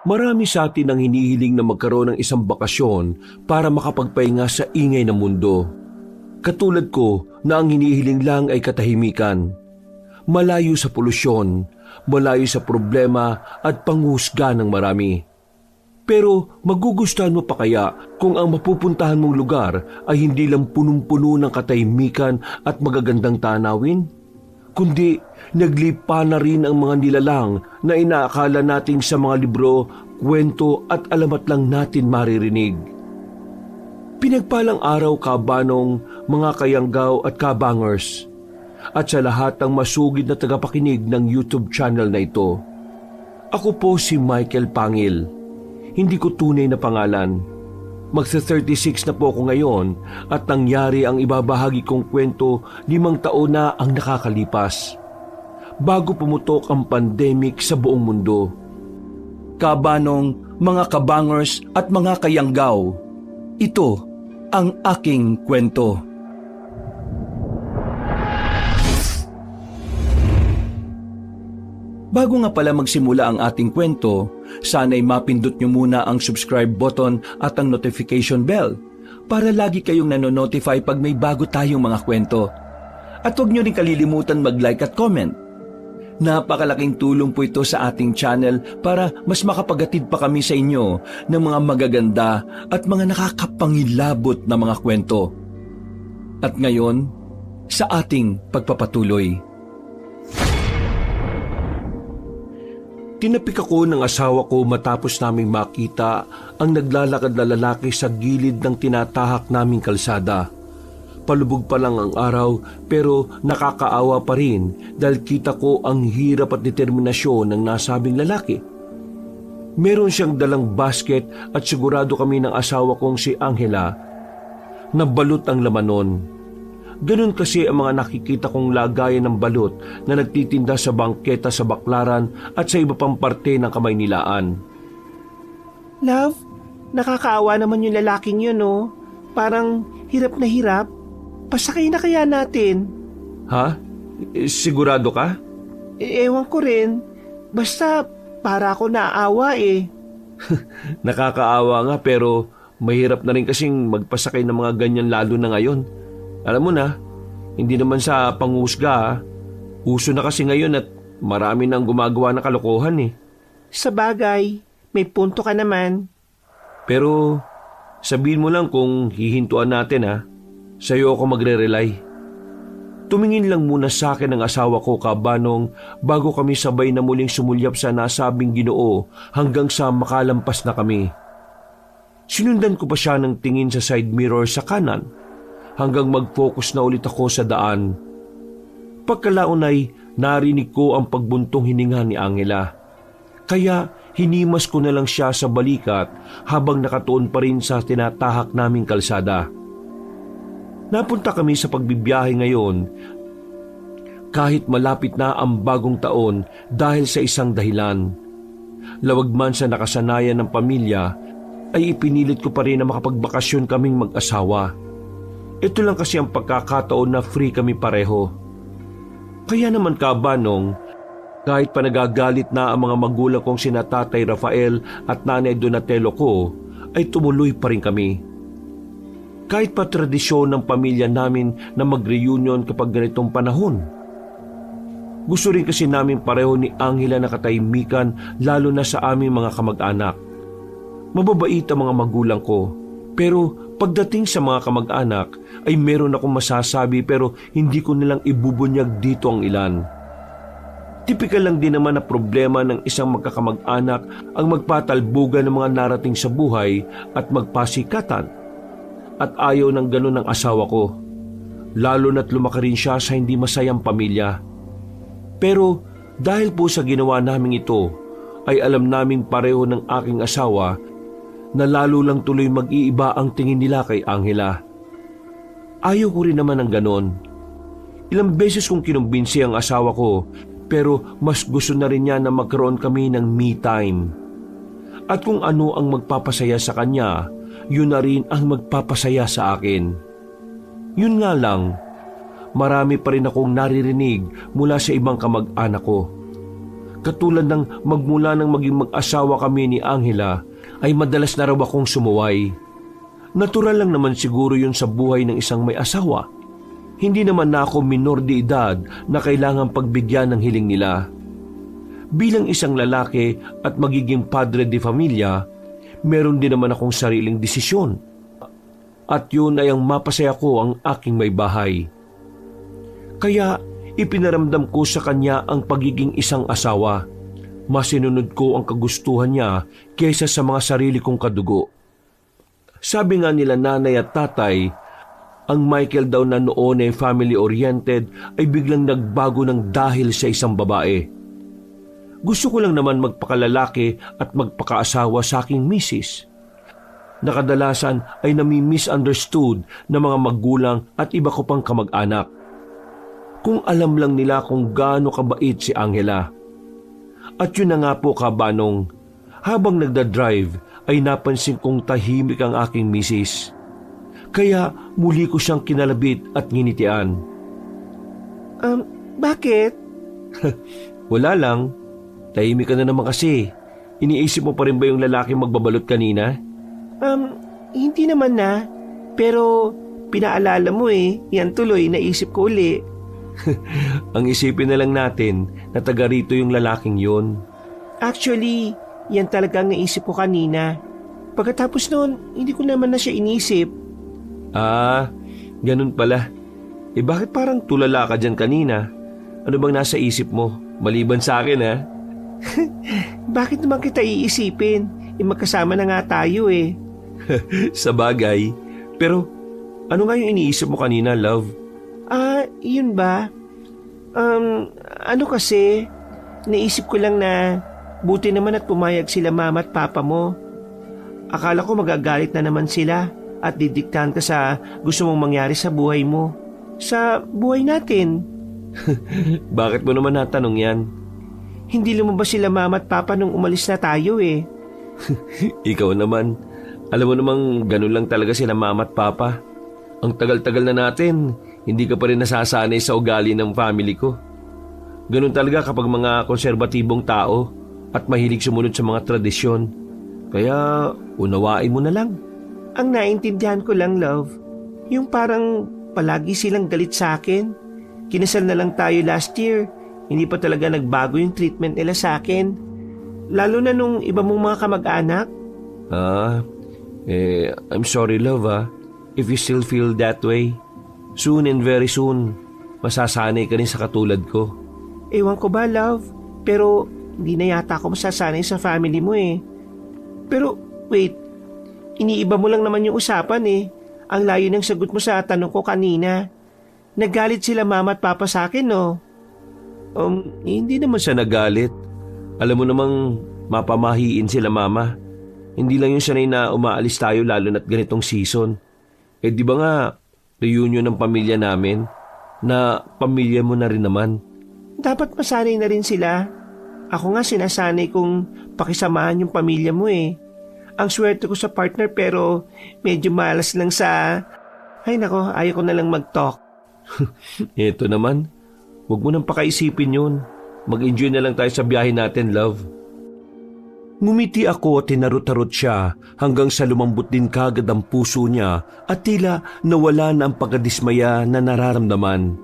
Marami sa atin ang hinihiling na magkaroon ng isang bakasyon para makapagpahinga sa ingay ng mundo. Katulad ko na ang hinihiling lang ay katahimikan. Malayo sa polusyon, malayo sa problema at panghusga ng marami. Pero magugustuhan mo pa kaya kung ang mapupuntahan mong lugar ay hindi lang punong-puno ng katahimikan at magagandang tanawin? Kundi naglipa na rin ang mga nilalang na inaakala nating sa mga libro, kwento at alamat lang natin maririnig. Pinagpalang araw, kabanong, mga kayanggaw at kabangers, at sa lahat ng masugid na tagapakinig ng YouTube channel na ito. Ako po si Michael Pangil. Hindi ko tunay na pangalan. Magsa-36 na po ako ngayon at nangyari ang ibabahagi kong kwento 5 taon na ang nakakalipas. Bago pumutok ang pandemic sa buong mundo. Kabanong, mga kabangers at mga kayanggaw, ito ang aking kwento. Bago nga pala magsimula ang ating kwento, sana'y mapindot nyo muna ang subscribe button at ang notification bell para lagi kayong nanonotify pag may bago tayong mga kwento. At huwag nyo rin kalilimutan mag-like at comment. Napakalaking tulong po ito sa ating channel para mas makapagatid pa kami sa inyo ng mga magaganda at mga nakakapangilabot na mga kwento. At ngayon, sa ating pagpapatuloy. Tinapik ako ng asawa ko matapos naming makita ang naglalakad na lalaki sa gilid ng tinatahak naming kalsada. Palubog pa lang ang araw pero nakakaawa pa rin dahil kita ko ang hirap at determinasyon ng nasabing lalaki. Meron siyang dalang basket at sigurado kami ng asawa kong si Angela na balot ang laman nun. Ganun kasi ang mga nakikita kong lagayan ng balot na nagtitinda sa bangketa sa Baklaran at sa iba pang parte ng Kamaynilaan. Love, nakakaawa naman yung lalaking yun, no? Parang hirap na hirap. Pasakay na kaya natin? Ha? Sigurado ka? Ewan ko rin. Basta para ako naaawa eh. Nakakaawa nga pero mahirap na rin kasing magpasakay ng mga ganyan lalo na ngayon. Alam mo na, hindi naman sa panghusga. Uso na kasi ngayon at marami nang gumagawa ng kalokohan eh. Sa bagay, may punto ka naman. Pero sabihin mo lang kung hihintuan natin ha. Sa'yo ako magre-rely. Tumingin lang muna sa akin ang asawa ko, kabanong, bago kami sabay na muling sumulyap sa nasabing Ginoo hanggang sa makalampas na kami. Sinundan ko pa siya ng tingin sa side mirror sa kanan hanggang mag-focus na ulit ako sa daan. Pagkalaon ay narinig ko ang pagbuntong hininga ni Angela. Kaya hinimas ko na lang siya sa balikat habang nakatuon pa rin sa tinatahak naming kalsada. Napunta kami sa pagbibiyahe ngayon kahit malapit na ang bagong taon dahil sa isang dahilan. Lawag man sa nakasanayan ng pamilya ay ipinilit ko pa rin na makapagbakasyon kaming mag-asawa. Ito lang kasi ang pagkakataon na free kami pareho. Kaya naman kabanong, kahit pa nagagalit na ang mga magulang kong sina Tatay Rafael at Nanay Donatello ko, ay tumuloy pa rin kami. Kahit pa tradisyon ng pamilya namin na mag-reunion kapag ganitong panahon. Gusto rin kasi namin pareho ni Angela na katahimikan lalo na sa aming mga kamag-anak. Mababait ang mga magulang ko, pero pagdating sa mga kamag-anak ay meron akong masasabi pero hindi ko nilang ibubunyag dito ang ilan. Tipikal lang din naman na problema ng isang magkakamag-anak ang magpatalbugan ng mga narating sa buhay at magpasikatan. At ayaw ng ganun ng asawa ko, lalo na't lumaki rin siya sa hindi masayang pamilya. Pero dahil po sa ginawa naming ito, ay alam naming pareho ng aking asawa na lalo lang tuloy mag-iiba ang tingin nila kay Angela. Ayaw ko rin naman ng ganon. Ilang beses kong kinumbinsi ang asawa ko, pero mas gusto na rin niya na magkaroon kami ng me time. At kung ano ang magpapasaya sa kanya, yun na rin ang magpapasaya sa akin. Yun nga lang, marami pa rin akong naririnig mula sa ibang kamag-anak ko. Katulad ng magmula ng maging mag-asawa kami ni Angela, ay madalas na raw akong sumuway. Natural lang naman siguro yun sa buhay ng isang may asawa. Hindi naman na ako minor de edad na kailangang pagbigyan ng hiling nila. Bilang isang lalaki at magiging padre de familia, meron din naman akong sariling desisyon. At yun ay ang mapasaya ko ang aking may bahay. Kaya ipinaramdam ko sa kanya ang pagiging isang asawa. Mas sinunod ko ang kagustuhan niya kaysa sa mga sarili kong kadugo. Sabi nga nila nanay at tatay, ang Michael daw na noon ay family-oriented ay biglang nagbago ng dahil sa isang babae. Gusto ko lang naman magpakalalaki at magpakaasawa sa aking misis. Nakadalasan ay nami-misunderstood ng mga magulang at iba ko pang kamag-anak. Kung alam lang nila kung gaano kabait si Angela. At yun na nga po kabanong, habang nagdadrive ay napansin kong tahimik ang aking misis. Kaya muli ko siyang kinalabit at nginitian. Bakit? Wala lang. Tahimik ka na naman kasi. Iniisip mo pa rin ba yung lalaking magbabalot kanina? Hindi naman na. Pero pinaalala mo yan tuloy naisip ko uli. Ang isipin na lang natin na taga rito yung lalaking yun. Actually, yan talaga ang naisip ko kanina. Pagkatapos noon, hindi ko naman na siya inisip. Ganun pala. Bakit parang tulala ka dyan kanina? Ano bang nasa isip mo? Maliban sa akin, ha? Bakit naman kita iisipin? Magkasama na nga tayo Sa bagay. Pero, ano nga yung iniisip mo kanina, love? Yun ba? Ano kasi, naisip ko lang na buti naman at pumayag sila mama at papa mo. Akala ko magagalit na naman sila at didiktahan ka sa gusto mong mangyari sa buhay mo. Sa buhay natin. Bakit mo naman natanong yan? Hindi lumabas sila mama at papa nung umalis na tayo Ikaw naman. Alam mo namang ganun lang talaga sila mama at papa. Ang tagal-tagal na natin, hindi ka pa rin nasasanay sa ugali ng family ko. Ganun talaga kapag mga konserbatibong tao at mahilig sumunod sa mga tradisyon. Kaya unawain mo na lang. Ang naintindihan ko lang, love, yung parang palagi silang galit sa akin. Kinasal na lang tayo last year. Hindi pa talaga nagbago yung treatment nila sa akin. Lalo na nung iba mong mga kamag-anak. I'm sorry, love, if you still feel that way. Soon and very soon, masasanay ka rin sa katulad ko. Ewan ko ba, love? Pero hindi na yata ako masasanay sa family mo Pero wait, iniiba mo lang naman yung usapan Ang layo ng sagot mo sa tanong ko kanina. Nagalit sila mama at papa sa akin, no? Hindi naman siya nagalit. Alam mo namang mapamahiin sila mama. Hindi lang yung sanay na umaalis tayo lalo na't ganitong season. Di ba nga, reunion ng pamilya namin, na pamilya mo na rin naman. Dapat masanay na rin sila. Ako nga sinasanay kong pakisamahan yung pamilya mo Ang swerte ko sa partner pero medyo malas lang sa... Ay nako, ayaw ko na lang mag-talk. Eto naman, huwag mo nang pakaisipin yun. Mag-enjoy na lang tayo sa biyahe natin, love. Ngumiti ako at tinarot-tarot siya hanggang sa lumambot din kagad ang puso niya at tila nawala na ang pagkadismaya na nararamdaman.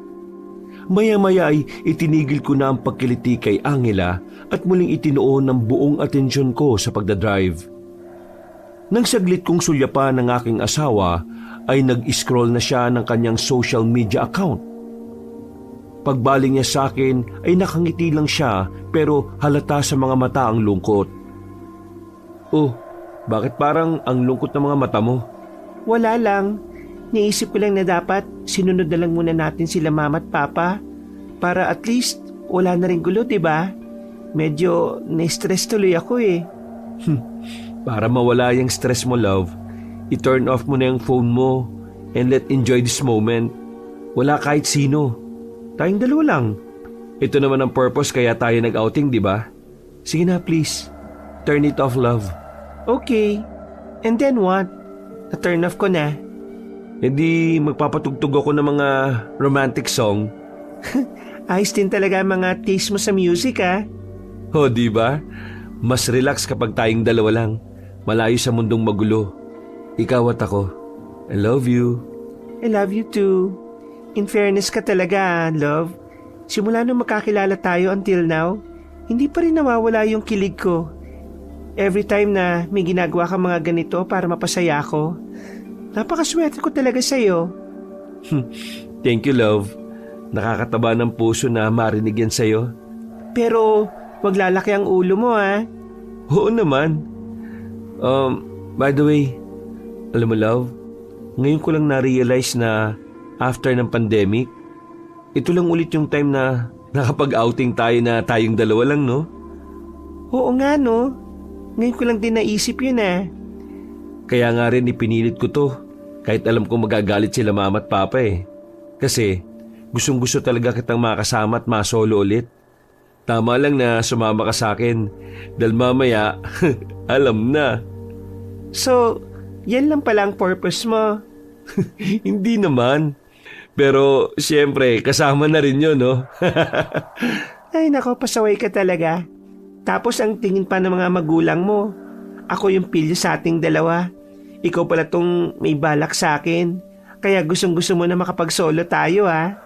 Maya-maya ay itinigil ko na ang pagkiliti kay Angela at muling itinuon ng buong atensyon ko sa pagdadrive. Nang saglit kong sulyapan ng aking asawa ay nag-scroll na siya ng kanyang social media account. Pagbaling niya sa akin ay nakangiti lang siya pero halata sa mga mata ang lungkot. Oh, bakit parang ang lungkot ng mga mata mo? Wala lang. Naisip ko lang na dapat sinunod na lang muna natin sila mama at papa para at least wala na rin gulo, diba? Medyo na-stress tuloy ako Para mawala yung stress mo, love, i-turn off mo na yung phone mo and let enjoy this moment. Wala kahit sino. Tayong dalawa lang. Ito naman ang purpose kaya tayo nag-outing, diba? Sige na, please. Turn it off, love. Okay. And then what? Na-turn off ko na. Di magpapatugtog ako ng mga romantic song. Ayos din talaga ang mga taste mo sa music, O, di ba? Mas relax kapag tayong dalawa lang. Malayo sa mundong magulo. Ikaw at ako. I love you. I love you too. In fairness ka talaga, love. Simula nung makakilala tayo until now, hindi pa rin nawawala yung kilig ko. Every time na may ginagawa ka mga ganito para mapasaya ako, napakaswerte ko talaga sa'yo. Thank you, love. Nakakataba ng puso na marinig yan sa'yo. Pero wag lalaki ang ulo mo, ha? Oo naman. By the way, alam mo, love, ngayon ko lang na-realize na after ng pandemic, ito lang ulit yung time na nakapag-outing tayo na tayong dalawa lang, no? Oo nga, no? Ngayon ko lang din naisip yun, Kaya nga rin ipinilit ko to, kahit alam ko magagalit sila mama at papa Kasi gustong-gusto talaga kitang makasama at masolo ulit. Tama lang na sumama ka sa akin, dahil mamaya, alam na. So, yan lang pala ang purpose mo. Hindi naman. Pero siyempre, kasama na rin yun, no? Ay nako, pasaway ka talaga. Tapos ang tingin pa ng mga magulang mo, ako yung pilyo sa ating dalawa. Ikaw pala tong may balak sa akin. Kaya gustong-gusto mo na makapag-solo tayo, ha?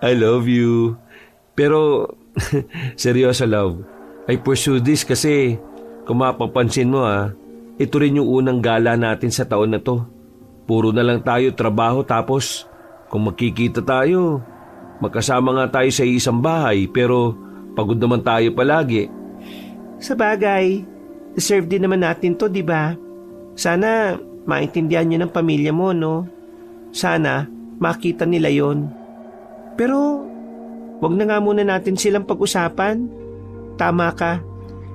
I love you. Pero, seryoso, love. I pursue this kasi, kung mapapansin mo, ito rin yung unang gala natin sa taon na to. Puro na lang tayo trabaho, tapos kung magkikita tayo, magkasama nga tayo sa isang bahay, pero pagod naman tayo palagi. Sa bagay, deserve din naman natin to, di ba? Sana maintindihan niyo ng pamilya mo, no? Sana makita nila yon. Pero wag na nga muna natin silang pag-usapan. Tama ka,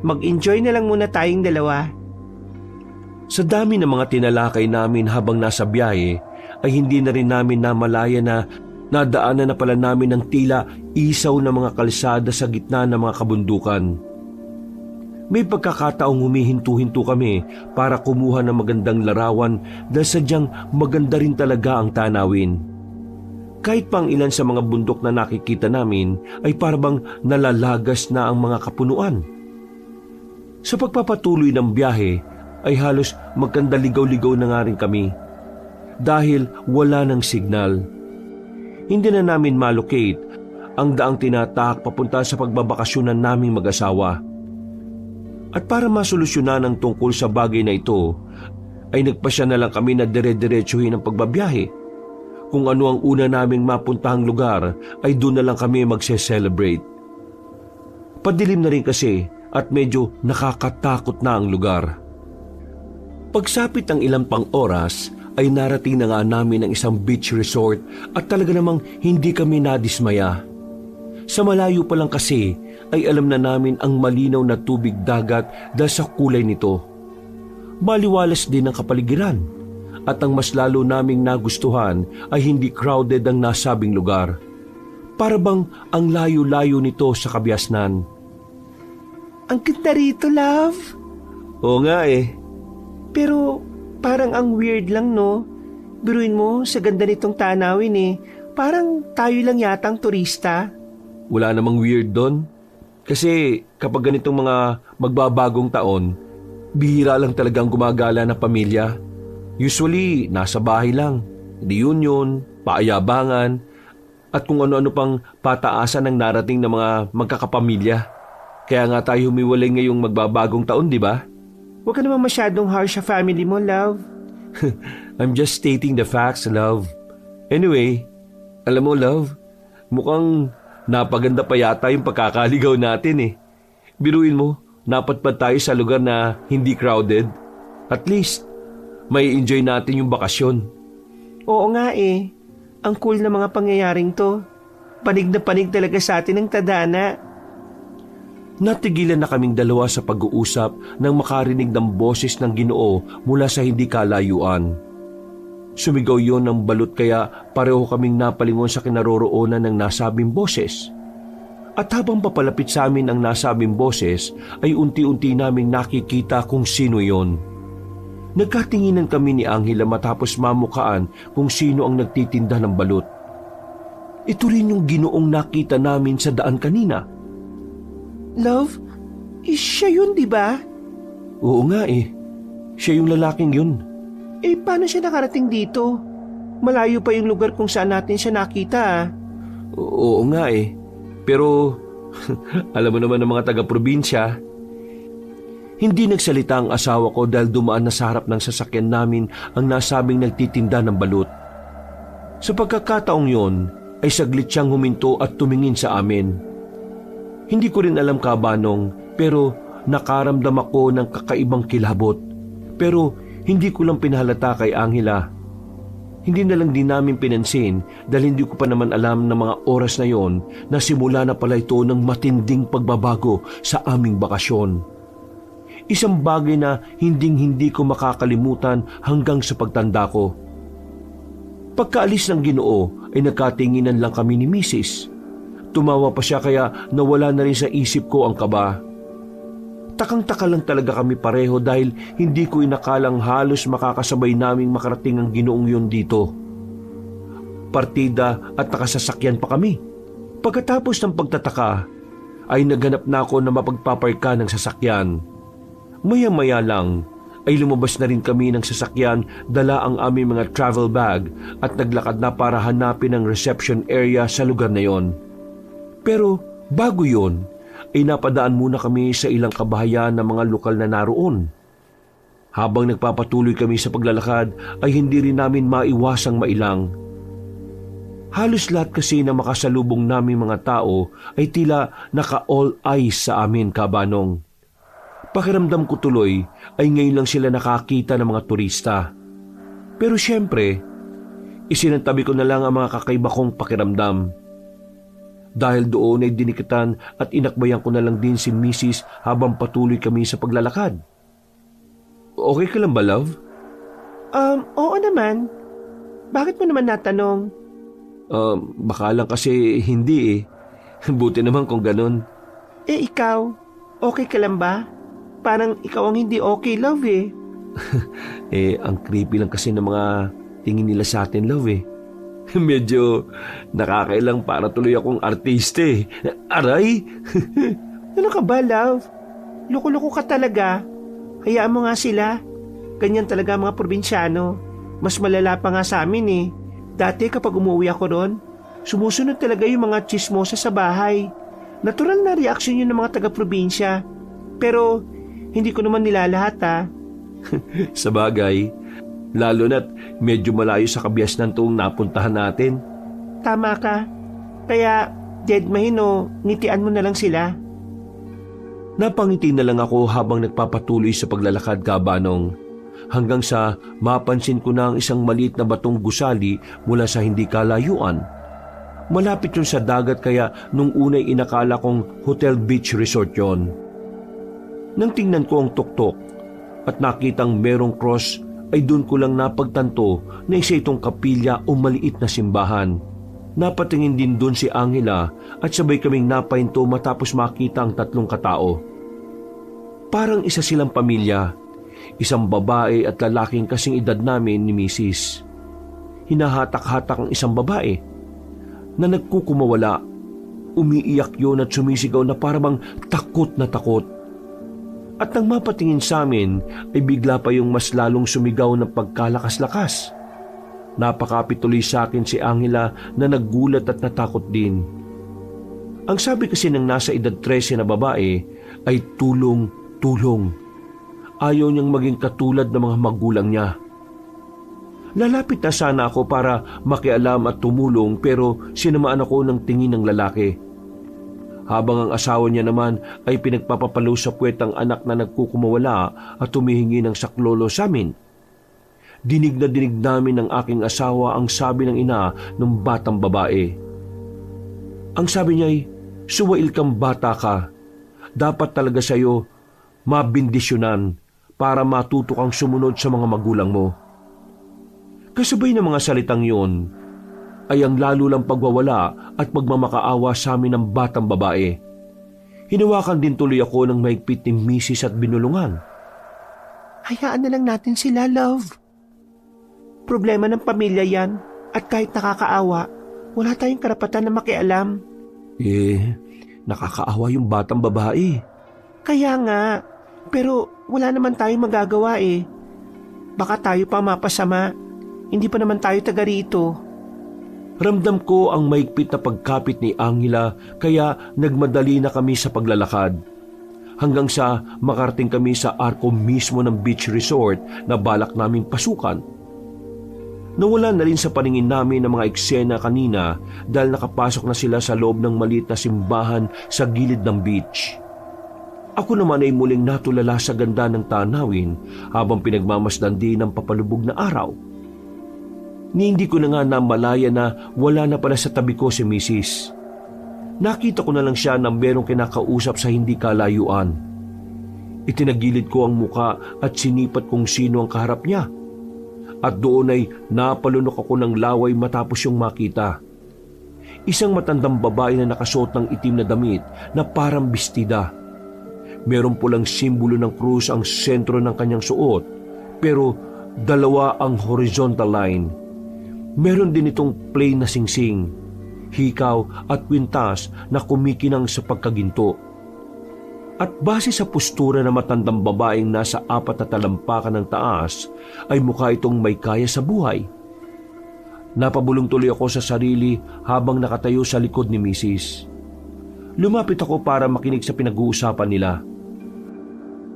mag-enjoy na lang muna tayong dalawa. Sa dami ng mga tinalakay namin habang nasa biyahe, ay hindi na rin namin namalaya na nadaanan na pala namin ng tila isaw na mga kalsada sa gitna ng mga kabundukan. May pagkakataong humihinto-hinto kami para kumuha ng magandang larawan dahil sadyang maganda rin talaga ang tanawin. Kahit pang ilan sa mga bundok na nakikita namin ay parang nalalagas na ang mga kapunuan. Sa pagpapatuloy ng biyahe ay halos magkandaligaw-ligaw na nga rin kami dahil wala ng signal. Hindi na namin malocate ang daang tinatahak papunta sa pagbabakasyonan naming mag-asawa. At para masolusyonan ang tungkol sa bagay na ito, ay nagpasya na lang kami na dire-diretsuhin ang pagbabiyahe. Kung ano ang una naming mapuntahang lugar, ay doon na lang kami magse-celebrate. Padilim na rin kasi at medyo nakakatakot na ang lugar. Pagsapit ng ilang pang oras, ay narating na nga namin ang isang beach resort at talaga namang hindi kami nadismaya. Sa malayo pa lang kasi ay alam na namin ang malinaw na tubig dagat dahil sa kulay nito. Maliwalas din ang kapaligiran at ang mas lalo naming nagustuhan ay hindi crowded ang nasabing lugar. Para bang ang layo-layo nito sa kabiasnan. Ang ganda rito, love. Oo nga Pero parang ang weird lang, no? Biruin mo, sa ganda nitong tanawin parang tayo lang yatang turista. Wala namang weird doon. Kasi kapag ganitong mga magbabagong taon, bihira lang talagang gumagala na pamilya. Usually, nasa bahay lang. Reunion, paayabangan, at kung ano-ano pang pataasan ng narating ng mga magkakapamilya. Kaya nga tayo humiwalay ngayong magbabagong taon, di ba? Huwag ka naman masyadong harsh sa family mo, love. I'm just stating the facts, love. Anyway, alam mo, love, mukhang napaganda pa yata yung pagkakaligaw natin Biruin mo, napadpad tayo sa lugar na hindi crowded. At least, may enjoy natin yung bakasyon. Oo nga Ang cool na mga pangyayaring to. Panig na panig talaga sa atin ng tadhana. Natigilan na kaming dalawa sa pag-uusap nang makarinig ng boses ng Ginoo mula sa hindi kalayuan. Sumigaw yon ng balot kaya pareho kaming napalingon sa kinaroroonan ng nasabing boses. At habang papalapit sa amin ang nasabing boses ay unti-unti naming nakikita kung sino yon. Nagkatinginan kami ni Angela matapos mamukaan kung sino ang nagtitinda ng balot. Ito rin yung Ginoong nakita namin sa daan kanina. Love, siya yun, di ba? Oo nga eh. Siya yung lalaking yun. Paano siya nakarating dito? Malayo pa yung lugar kung saan natin siya nakita ah. Oo nga eh. Pero, alam mo naman ng mga taga-probinsya, hindi nagsalita ang asawa ko dahil dumaan na sa harap ng sasakyan namin ang nasabing nagtitinda ng balut. Sa pagkakataong yon, ay saglit siyang huminto at tumingin sa amin. Hindi ko rin alam kabanong, pero nakaramdam ako ng kakaibang kilabot. Pero hindi ko lang pinahalata kay Angela. Hindi na lang din namin pinansin dahil hindi ko pa naman alam na mga oras na yon na simula na pala ito ng matinding pagbabago sa aming bakasyon. Isang bagay na hinding-hindi ko makakalimutan hanggang sa pagtanda ko. Pagkaalis ng Ginoo ay nagkatinginan lang kami ni Mrs. Tumawa pa siya kaya nawala na rin sa isip ko ang kaba. Takang-taka lang talaga kami pareho dahil hindi ko inakalang halos makakasabay naming makarating ang Ginoong yun dito. Partida at nakasasakyan pa kami. Pagkatapos ng pagtataka, ay naghanap na ako na mapagpaparka ng sasakyan. Maya-maya lang ay lumabas na rin kami ng sasakyan, dala ang aming mga travel bag at naglakad na para hanapin ang reception area sa lugar na yon. Pero bago yon, ay napadaan muna kami sa ilang kabahayan ng mga lokal na naroon. Habang nagpapatuloy kami sa paglalakad ay hindi rin namin maiwasang mailang. Halos lahat kasi na makasalubong namin mga tao ay tila naka-all eyes sa amin kabanong. Pakiramdam ko tuloy ay ngayon lang sila nakakita ng mga turista. Pero siyempre, isinantabi ko na lang ang mga kakaiba kong pakiramdam. Dahil doon ay dinikitan at inakbayan ko na lang din si Mrs. habang patuloy kami sa paglalakad. Okay ka lang ba, love? Oo naman. Bakit mo naman natanong? Baka lang kasi hindi eh. Buti naman kung ganun. Ikaw, okay ka lang ba? Parang ikaw ang hindi okay, love eh. Ang creepy lang kasi ng mga tingin nila sa atin, love eh. Medyo nakakailang para tuloy akong artista eh. Aray! Ano ka ba, love? Loko-loko ka talaga. Hayaan mo nga sila. Ganyan talaga ang mga probinsyano. Mas malala pa nga sa amin eh. Dati kapag umuwi ako ron, sumusunod talaga yung mga chismosa sa bahay. Natural na reaksyon yun ng mga taga-probinsya. Pero hindi ko naman nilalahat ha. Sa bagay, lalo na't medyo malayo sa kabiasnan tuong napuntahan natin. Tama ka. Kaya, deadmahin o ngitian mo na lang sila. Napangiti na lang ako habang nagpapatuloy sa paglalakad kabanong. Hanggang sa mapansin ko na ang isang maliit na batong gusali mula sa hindi kalayuan. Malapit yun sa dagat kaya nung unay inakala kong Hotel Beach Resort yon. Nang tingnan ko ang tuktok at nakitang merong cross ay doon ko lang napagtanto na isa itong kapilya o maliit na simbahan. Napatingin din doon si Angela at sabay kaming napahinto matapos makita ang tatlong katao. Parang isa silang pamilya, isang babae at lalaking kasing edad namin ni Mrs. Hinahatak-hatak ang isang babae na nagkukumawala. Umiiyak yun at sumisigaw na parang takot na takot. At nang mapatingin sa amin ay bigla pa yung mas lalong sumigaw ng pagkalakas-lakas. Napakapit tuloy sa akin si Angela na naggulat at natakot din. Ang sabi kasi ng nasa edad 13 na babae ay tulong. Ayaw niyang maging katulad ng mga magulang niya. Lalapit na sana ako para makialam at tumulong pero sinamaan ako ng tingin ng lalaki. Habang ang asawa niya naman ay pinagpapapalo sa puwet ang anak na nagkukumawala at humihingi ng saklolo sa amin. Dinig na dinig namin ng aking asawa ang sabi ng ina ng batang babae. Ang sabi niya ay, "Suwail kang bata ka. Dapat talaga sa'yo mabindisyonan para matuto kang sumunod sa mga magulang mo." Kasabay ng mga salitang yon ay ang lalo lang pagwawala at pagmamakaawa sa amin ng batang babae. Hinawakan din tuloy ako ng mahigpit ni Mrs. at binulungan. Hayaan na lang natin sila, love. Problema ng pamilya yan at kahit nakakaawa, wala tayong karapatan na makialam. nakakaawa yung batang babae. Kaya nga, pero wala naman tayong magagawa eh. Baka tayo pa mapasama. Hindi pa naman tayo taga rito. Ramdam ko ang maigpit na pagkapit ni Angela kaya nagmadali na kami sa paglalakad. Hanggang sa makarating kami sa arko mismo ng beach resort na balak naming pasukan. Nawala na rin sa paningin namin ang mga eksena kanina dahil nakapasok na sila sa loob ng maliit na simbahan sa gilid ng beach. Ako naman ay muling natulala sa ganda ng tanawin habang pinagmamasdan din ng papalubog na araw. Ni hindi ko na nga namalaya na wala na pala sa tabi ko si Mrs. Nakita ko na lang siya na merong kinakausap sa hindi kalayuan. Itinagilid ko ang muka at sinipat kung sino ang kaharap niya. At doon ay napalunok ako ng laway matapos yung makita. Isang matandang babae na nakasuot ng itim na damit na parang bestida. Merong pulang simbolo ng krus ang sentro ng kanyang suot, pero dalawa ang horizontal line. Meron din itong plain na singsing, hikaw at kwintas na kumikinang sa pagkaginto. At base sa postura ng matandang babaeng nasa 4 na talampakan ng taas, ay mukha itong may kaya sa buhay. Napabulong tuloy ako sa sarili habang nakatayo sa likod ni Mrs. Lumapit ako para makinig sa pinag-uusapan nila.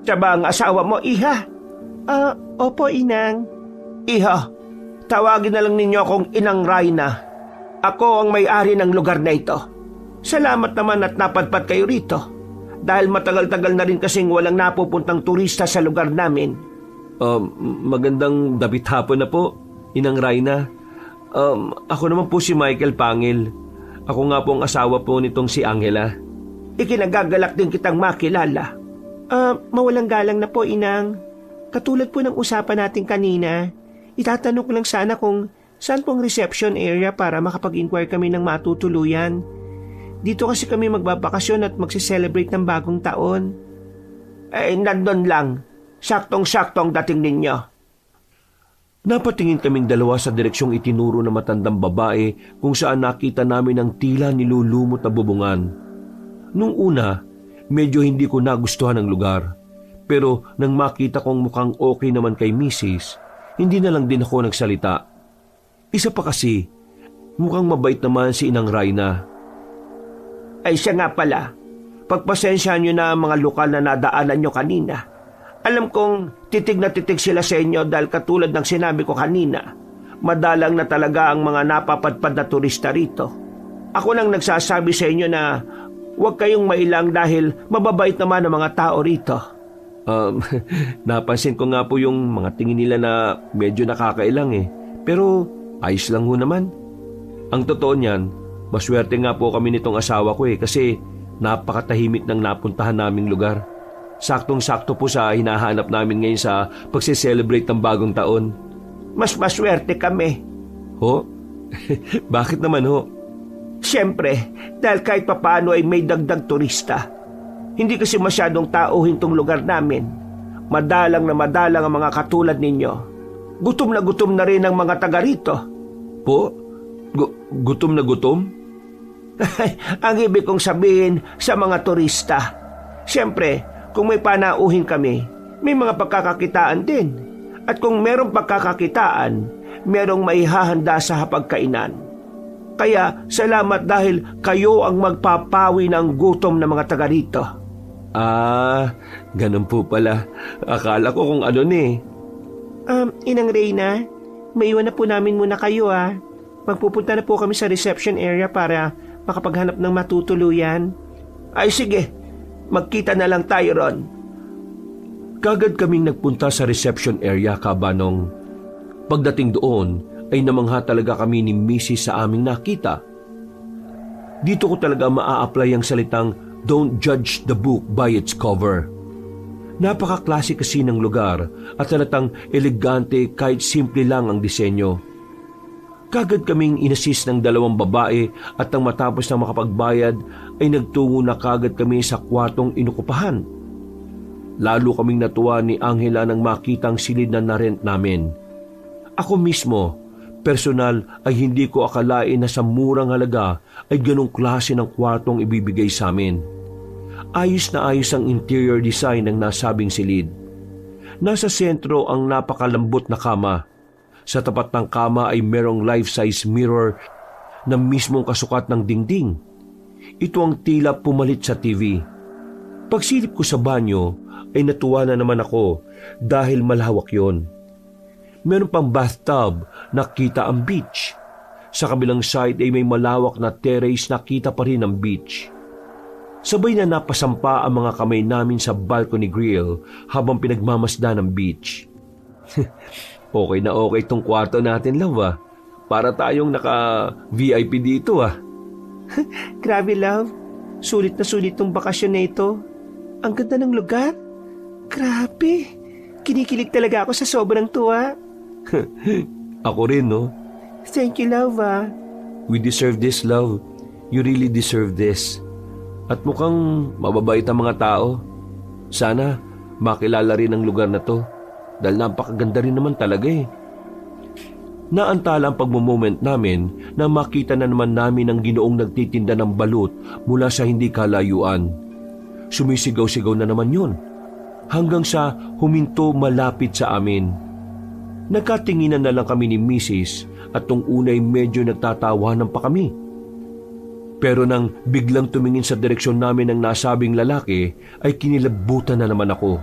Siya ba ang asawa mo, Iha? Opo, Inang. Iha, tawagin na lang ninyo akong Inang Rayna. Ako ang may-ari ng lugar na ito. Salamat naman at napadpad kayo rito. Dahil matagal-tagal na rin kasing walang napupuntang turista sa lugar namin. Magandang dapit hapon na po, Inang Rayna. Ako naman po si Michael Pangil. Ako nga po ang asawa po nitong si Angela. Ikinagagalak din kitang makilala. Mawalang galang na po, Inang. Katulad po ng usapan natin kanina, itatanong ko lang sana kung saan pong reception area para makapag-inquire kami ng matutuluyan. Dito kasi kami magbabakasyon at magse-celebrate ng bagong taon. Nandun lang. Saktong-saktong dating ninyo. Napatingin kaming dalawa sa direksyong itinuro ng matandang babae kung saan nakita namin ang tila nilulumot na bubungan. Nung una, medyo hindi ko nagustuhan ang lugar. Pero nang makita kong mukhang okay naman kay Mrs., hindi na lang din ako nagsalita. Isa pa kasi, mukhang mabait naman si Inang Rayna. Ay siya nga pala, pagpasensyahan nyo na ang mga lokal na nadaanan nyo kanina. Alam kong titig na titig sila sa inyo dahil katulad ng sinabi ko kanina, madalang na talaga ang mga napapadpad na turista rito. Ako nang nagsasabi sa inyo na huwag kayong mailang dahil mababait naman ang mga tao rito. Napansin ko nga po yung mga tingin nila na medyo nakakailang eh. Pero ayos lang ho naman. Ang totoo niyan, maswerte nga po kami nitong asawa ko eh kasi napakatahimik ng napuntahan naming lugar. Saktong-sakto po sa hinahanap namin ngayon sa pagse-celebrate ng bagong taon. Mas maswerte kami. Ho? Bakit naman ho? Siyempre, dahil kahit papaano ay may dagdag turista. Hindi kasi masyadong tauhin tong lugar namin. Madalang na madalang ang mga katulad ninyo. Gutom na rin ang mga taga rito. Po? Gutom na gutom? Ang ibig kong sabihin sa mga turista. Siyempre, kung may panauhin kami, may mga pagkakakitaan din. At kung merong pagkakakitaan, merong maihahanda sa hapagkainan. Kaya salamat dahil kayo ang magpapawi ng gutom ng mga taga rito. Ganun po pala. Akala ko kung ano ni. Inang Reyna, maiwan na po namin muna kayo Magpupunta na po kami sa reception area para makapaghanap ng matutuluyan. Ay sige, magkita na lang tayo ron. Kagad kaming nagpunta sa reception area, Kabanong. Pagdating doon, ay namangha talaga kami ni Mrs. sa aming nakita. Dito ko talaga maa-apply ang salitang don't judge the book by its cover. Napaka-klase kasi ng lugar at halatang elegante kahit simple lang ang disenyo. Kagad kaming inassist ng 2 babae at nang matapos na makapagbayad ay nagtungo na kagad kami sa kwartong inukupahan. Lalo kaming natuwa ni Angela nang makita ang silid na narent namin. Ako mismo, Personal ay hindi ko akalain na sa murang halaga ay ganong klase ng kwartong ibibigay sa amin. Ayos na ayos ang interior design ng nasabing silid. Nasa sentro ang napakalambot na kama. Sa tapat ng kama ay merong life-size mirror na mismong kasukat ng dingding. Ito ang tila pumalit sa TV. Pagsilip ko sa banyo ay natuwa na naman ako dahil malawak yon. Meron pang bathtub na kita ang beach. Sa kabilang side ay may malawak na terrace na kita pa rin ang beach. Sabay na napasampa ang mga kamay namin sa balcony grill habang pinagmamasdan ng beach. Okay na okay tong kwarto natin, love ah. Para tayong naka-VIP dito ah. Grabe, love. Sulit na sulit tong bakasyon na ito. Ang ganda ng lugar. Grabe. Kinikilig talaga ako sa sobrang tuwa. Ako rin, no? Thank you, love ah. We deserve this, love. You really deserve this. At mukhang mababait ang mga tao. Sana makilala rin ang lugar na to. Dahil napakaganda rin naman talaga eh. Naantala ang pagmumoment namin na makita na naman namin ang Ginoong nagtitinda ng balut mula sa hindi kalayuan. Sumisigaw-sigaw na naman yun. Hanggang sa huminto malapit sa amin. Nagkatinginan na lang kami ni Mrs. at nung unay medyo nagtatawanan pa kami. Pero nang biglang tumingin sa direksyon namin ng nasabing lalaki ay kinilabutan na naman ako.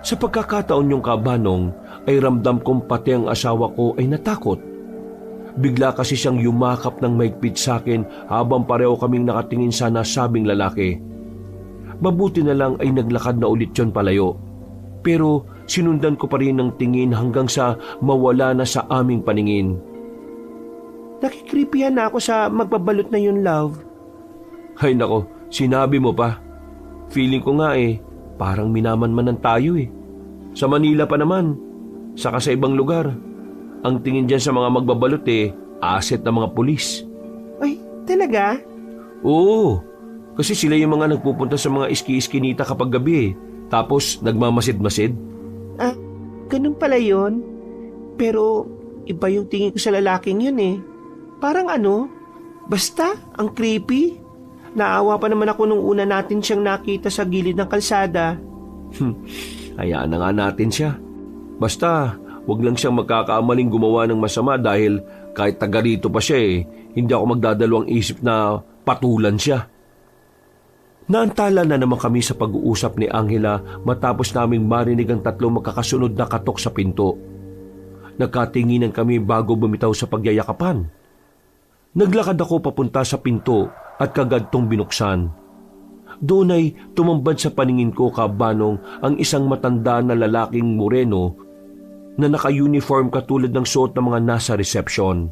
Sa pagkakataon yung kabanong ay ramdam kong pati ang asawa ko ay natakot. Bigla kasi siyang yumakap ng mahigpit sa akin habang pareho kaming nakatingin sa nasabing lalaki. Mabuti na lang ay naglakad na ulit yon palayo. Pero sinundan ko pa rin ng tingin hanggang sa mawala na sa aming paningin. Nakikripihan na ako sa magbabalot na yun, love. Ay nako, sinabi mo pa. Feeling ko nga parang minamanmanan tayo eh. Sa Manila pa naman, saka sa ibang lugar. Ang tingin dyan sa mga magbabalot asset ng mga pulis. Ay, talaga? Oo, kasi sila yung mga nagpupunta sa mga iski-iskinita kapag gabi tapos nagmamasid-masid. Ah, ganun pala yun. Pero iba yung tingin ko sa lalaking yun eh. Parang basta ang creepy. Naawa pa naman ako nung una natin siyang nakita sa gilid ng kalsada. Hayaan na nga natin siya. Basta, wag lang siyang magkakaamaling gumawa ng masama dahil kahit taga rito pa siya hindi ako magdadalawang isip na patulan siya. Naantala na naman kami sa pag-uusap ni Angela matapos naming marinig ang tatlong magkakasunod na katok sa pinto. Nagkatinginan kami bago bumitaw sa pagyayakapan. Naglakad ako papunta sa pinto at kagadtong binuksan. Doon ay tumambad sa paningin ko kabanong ang isang matanda na lalaking moreno na naka-uniform katulad ng suot ng mga nasa reception.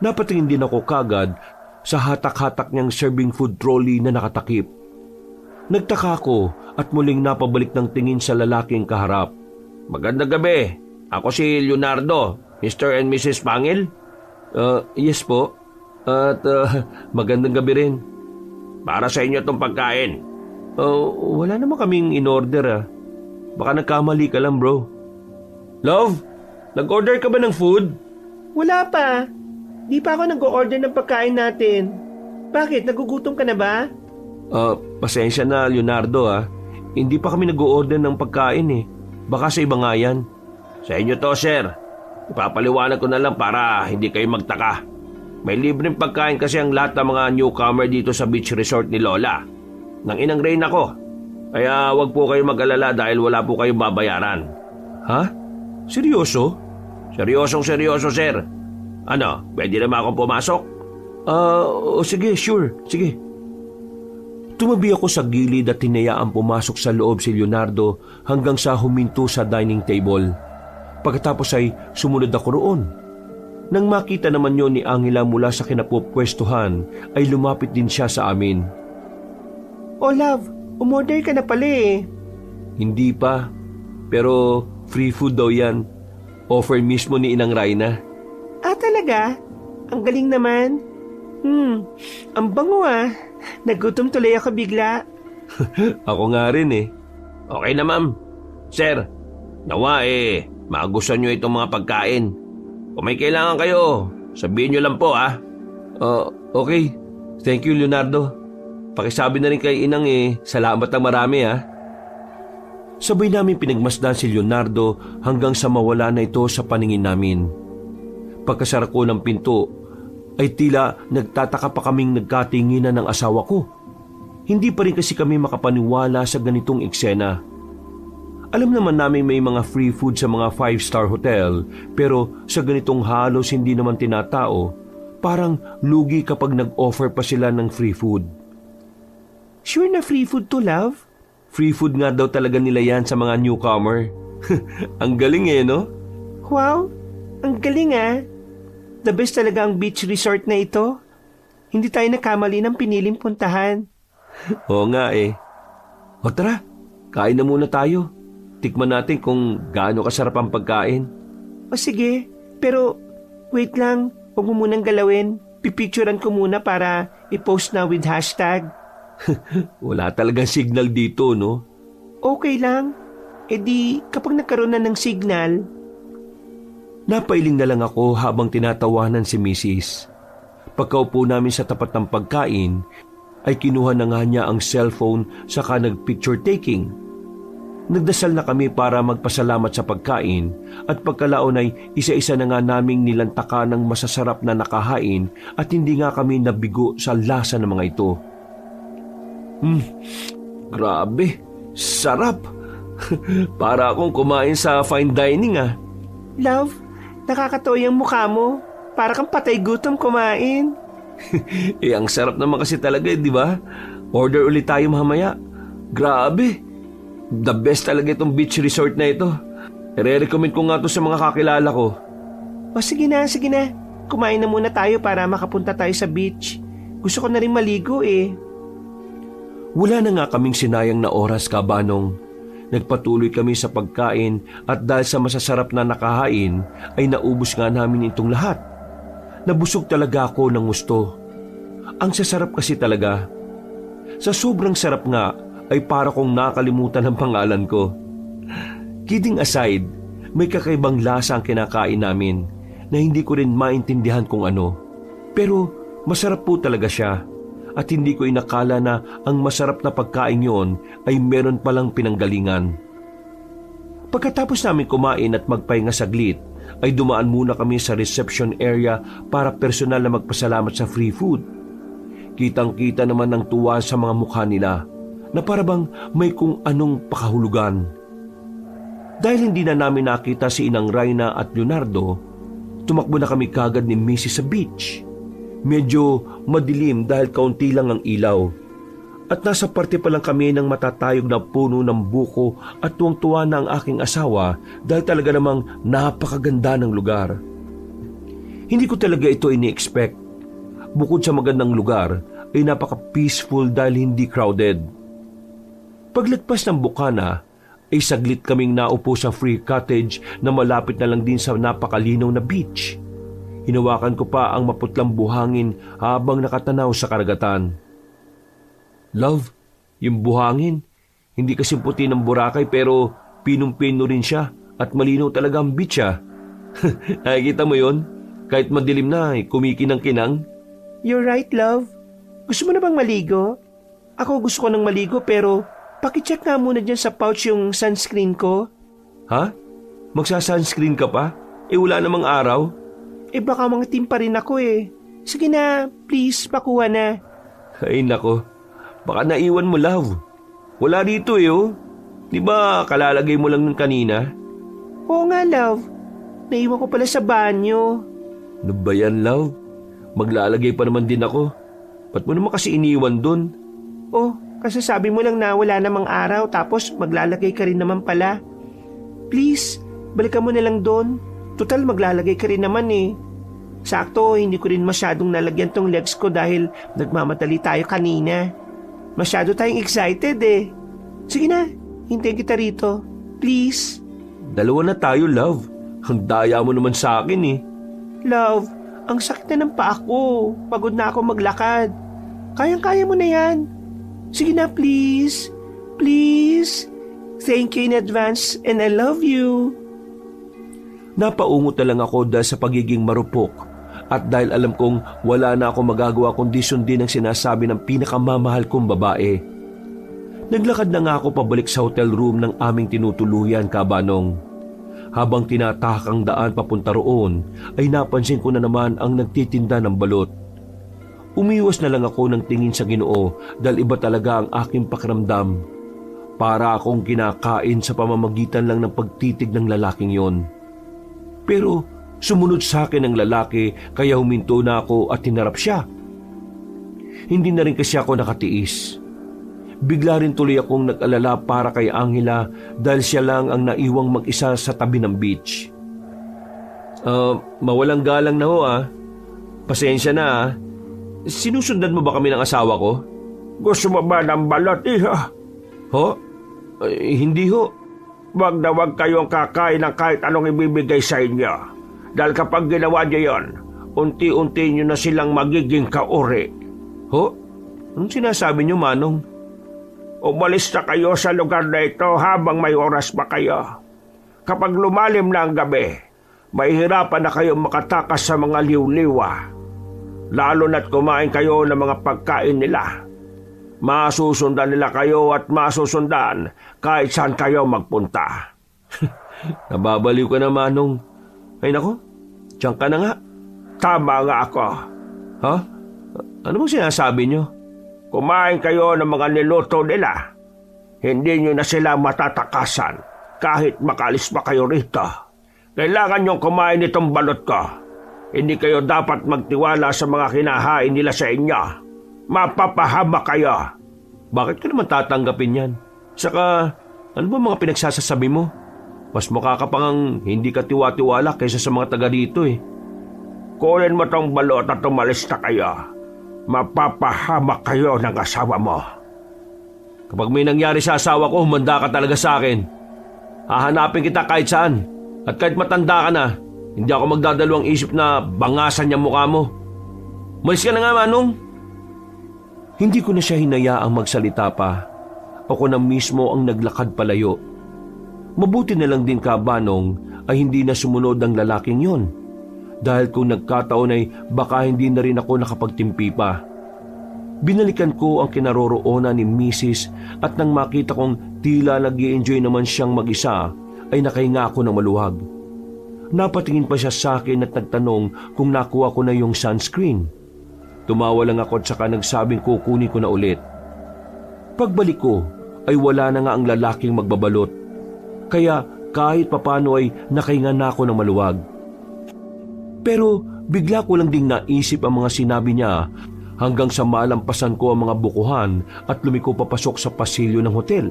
Napatingin din ako kagad sa hatak-hatak niyang serving food trolley na nakatakip. Nagtaka ko at muling napabalik ng tingin sa lalaking kaharap. Magandang gabi. Ako si Leonardo, Mr. and Mrs. Pangil. Yes po. At magandang gabi rin. Para sa inyo itong pagkain. Wala naman kaming in-order Baka nagkamali ka lang, bro. Love, nag-order ka ba ng food? Wala pa. Di pa ako nag-order ng pagkain natin. Bakit? Nagugutom ka na ba? Pasensya na, Leonardo Hindi pa kami nag-order ng pagkain Baka sa iba nga yan. Sa inyo to, sir. Ipapaliwanag ko na lang para hindi kayo magtaka. May libreng pagkain kasi ang lahat ng mga newcomer dito sa beach resort ni Lola. Nang inang rain ako. Kaya wag po kayo mag-alala dahil wala po kayong babayaran. Ha? Seryoso? Seryoso, sir. Ano, pwede naman akong pumasok? Sige, sure. Sige. Tumabi ako sa gilid at tinayaan pumasok sa loob si Leonardo hanggang sa huminto sa dining table. Pagkatapos ay sumunod ako roon. Nang makita naman yon ni Angela mula sa kinapupwestuhan, ay lumapit din siya sa amin. Oh love, umorder ka na pala Hindi pa, pero free food daw yan. Offer mismo ni Inang Raina. Ah, talaga? Ang galing naman. Ang bango Nagutom tuloy ako bigla. Ako nga rin Okay na, ma'am. Sir, nawa magustuhan nyo itong mga pagkain. Kung may kailangan kayo, sabihin nyo lang po Okay. Thank you, Leonardo. Pakisabi na rin kay Inang salamat ng marami Sabay namin pinagmasdan si Leonardo hanggang sa mawala na ito sa paningin namin. Pagkasara ko ng pinto, ay tila nagtataka pa kaming nagkatinginan ng asawa ko. Hindi pa rin kasi kami makapaniwala sa ganitong eksena. Alam naman namin may mga free food sa mga 5-star hotel, pero sa ganitong halos hindi naman tinatao, parang lugi kapag nag-offer pa sila ng free food. Sure na free food to, love? Free food nga daw talaga nila yan sa mga newcomer. Ang galing no? Wow, ang galing The best talaga ang beach resort na ito. Hindi tayo nakamali ng piniling puntahan. Oo nga O tara, kain na muna tayo. Tikman natin kung gaano kasarap ang pagkain. O sige, pero wait lang, huwag mo munang galawin. Pipicturean ko muna para i-post na with hashtag. Wala talagang signal dito, no? Okay lang. E di, kapag nagkaroon na ng signal. Napailing na lang ako habang tinatawanan si Mrs. Pagkaupo namin sa tapat ng pagkain, ay kinuha na nga niya ang cellphone saka nag-picture taking. Nagdasal na kami para magpasalamat sa pagkain at pagkalaon ay isa-isa na nga naming nilantaka ng masasarap na nakahain at hindi nga kami nabigo sa lasa ng mga ito. Grabe, sarap. Para akong kumain sa fine dining Love, nakakatoy ang mukha mo. Para kang patay gutom kumain. Ang sarap naman kasi talaga di ba? Order ulit tayo mamaya. Grabe, the best talaga itong beach resort na ito. I-recommend ko nga to sa mga kakilala ko. O sige na. Kumain na muna tayo para makapunta tayo sa beach. Gusto ko na rin maligo Wala na nga kaming sinayang na oras, Kabanong. Nagpatuloy kami sa pagkain at dahil sa masasarap na nakahain ay naubos nga namin itong lahat. Nabusog talaga ako ng gusto. Ang sasarap kasi talaga. Sa sobrang sarap nga ay para kong nakalimutan ang pangalan ko. Kidding aside, may kakaibang lasa ang kinakain namin na hindi ko rin maintindihan kung ano. Pero masarap po talaga siya. At hindi ko inakala na ang masarap na pagkain yon ay meron palang pinanggalingan. Pagkatapos namin kumain at magpahinga saglit, ay dumaan muna kami sa reception area para personal na magpasalamat sa free food. Kitang-kita naman ang tuwa sa mga mukha nila na parabang may kung anong pakahulugan. Dahil hindi na namin nakita si Inang Rayna at Leonardo, tumakbo na kami kagad ni Mrs. sa beach. Medyo madilim dahil kaunti lang ang ilaw. At nasa parte pa lang kami ng matatayog na puno ng buko at tuwang-tuwa na ang aking asawa dahil talaga namang napakaganda ng lugar. Hindi ko talaga ito ini-expect. Bukod sa magandang lugar, ay napaka-peaceful dahil hindi crowded. Paglagpas ng bukana, ay saglit kaming naupo sa free cottage na malapit na lang din sa napakalinaw na beach. Hinawakan ko pa ang maputlang buhangin habang nakatanaw sa karagatan. Love, yung buhangin, hindi kasi puti ng Boracay pero pinong-pino rin siya at malinaw talaga ang beach Nakikita mo yon? Kahit madilim na, kumikinang-kinang. You're right, love. Gusto mo na bang maligo? Ako gusto ko nang maligo pero pakicheck nga muna dyan sa pouch yung sunscreen ko. Ha? Magsa-sunscreen ka pa? Wala namang araw. Baka mga team pa rin ako Sige na, please, pakuha na. Ay nako, baka naiwan mo, love. Wala dito Di ba kalalagay mo lang ng kanina? Oo nga, love. Naiwan ko pala sa banyo. Ano ba yan, love? Maglalagay pa naman din ako. Ba't mo naman kasi iniwan dun? Kasi sabi mo lang na wala namang araw tapos maglalagay ka rin naman pala. Please, balikan mo na lang doon. Total, maglalagay ka rin naman Sakto, hindi ko rin masyadong nalagyan tong legs ko dahil nagmamadali tayo kanina. Masyado tayong excited Sige na, hintayin kita rito. Please. Dalawa na tayo, love. Ang daya mo naman sa akin Love, ang sakit na ng paa ko. Pagod na ako maglakad. Kayang-kaya mo na yan. Sige na, please. Please. Thank you in advance and I love you. Napaungot na lang ako dahil sa pagiging marupok at dahil alam kong wala na ako magagawa kundi sundin ang sinasabi ng pinakamamahal kong babae. Naglakad na nga ako pabalik sa hotel room ng aming tinutuluyan, Kabanong. Habang tinatahak ang daan papunta roon, ay napansin ko na naman ang nagtitinda ng balot. Umiwas na lang ako ng tingin sa Ginoo dahil iba talaga ang aking pakiramdam. Para akong kinakain sa pamamagitan lang ng pagtitig ng lalaking yon. Pero sumunod sa akin ang lalaki kaya huminto na ako at hinarap siya. Hindi na rin kasi ako nakatiis. Bigla rin tuloy akong nag-alala para kay Angela dahil siya lang ang naiwang mag-isa sa tabi ng beach. Mawalang galang na ho Pasensya na Sinusundan mo ba kami ng asawa ko? Gusto mo ba ng balot, iha? Ho? Hindi ho. Wag na wag kayong kakain ng kahit anong ibibigay sa inyo. Dahil kapag ginawa niyo yon, unti-unti nyo na silang magiging kauri. Ho? Anong sinasabi niyo, Manong? Umalis na kayo sa lugar na ito habang may oras pa kayo. Kapag lumalim na ang gabi, mahihirapan na kayo makatakas sa mga liw-liwa. Lalo na't kumain kayo ng mga pagkain nila. Masusundan nila kayo at masusundan kahit saan kayo magpunta. Nababaliw ka na, Manong. Ay nako, tiyan ka na nga. Tama nga ako. Ha? Ano bang sinasabi niyo? Kumain kayo ng mga niluto nila. Hindi nyo na sila matatakasan kahit makalis pa kayo rito. Kailangan nyong kumain itong balot ko. Hindi kayo dapat magtiwala sa mga kinahain nila sa inyo. Mapapahama kayo. Bakit ka naman tatanggapin yan? Saka, ano ba mga pinagsasasabi mo? Mas mukha ka pang hindi ka tiwa-tiwala kaysa sa mga taga dito Kunin mo tong balot at umalis na kayo. Mapapahama kayo ng asawa mo. Kapag may nangyari sa asawa ko, humanda ka talaga sa akin. Hahanapin kita kahit saan. At kahit matanda ka na, hindi ako magdadalawang isip na bangasan niya mukha mo. Malis ka na nga, Manong. Hindi ko na siya hinayaang magsalita pa. Ako na mismo ang naglakad palayo. Mabuti na lang din, Kabanong, ay hindi na sumunod ang lalaking yon. Dahil kung nagkataon ay baka hindi na rin ako nakapagtimpi pa. Binalikan ko ang kinaroroonan ni Mrs. at nang makita kong tila nag-i-enjoy naman siyang mag-isa, ay nakahinga ako ng maluwag. Napatingin pa siya sa akin at nagtanong kung nakuha ko na yung sunscreen. Tumawa lang ako at saka nagsabing kukunin ko na ulit. Pagbalik ko ay wala na nga ang lalaking magbabalot. Kaya kahit papano ay nakahinga na ako ng maluwag. Pero bigla ko lang ding naisip ang mga sinabi niya hanggang sa malampasan ko ang mga bukuhan at lumiko papasok sa pasilyo ng hotel.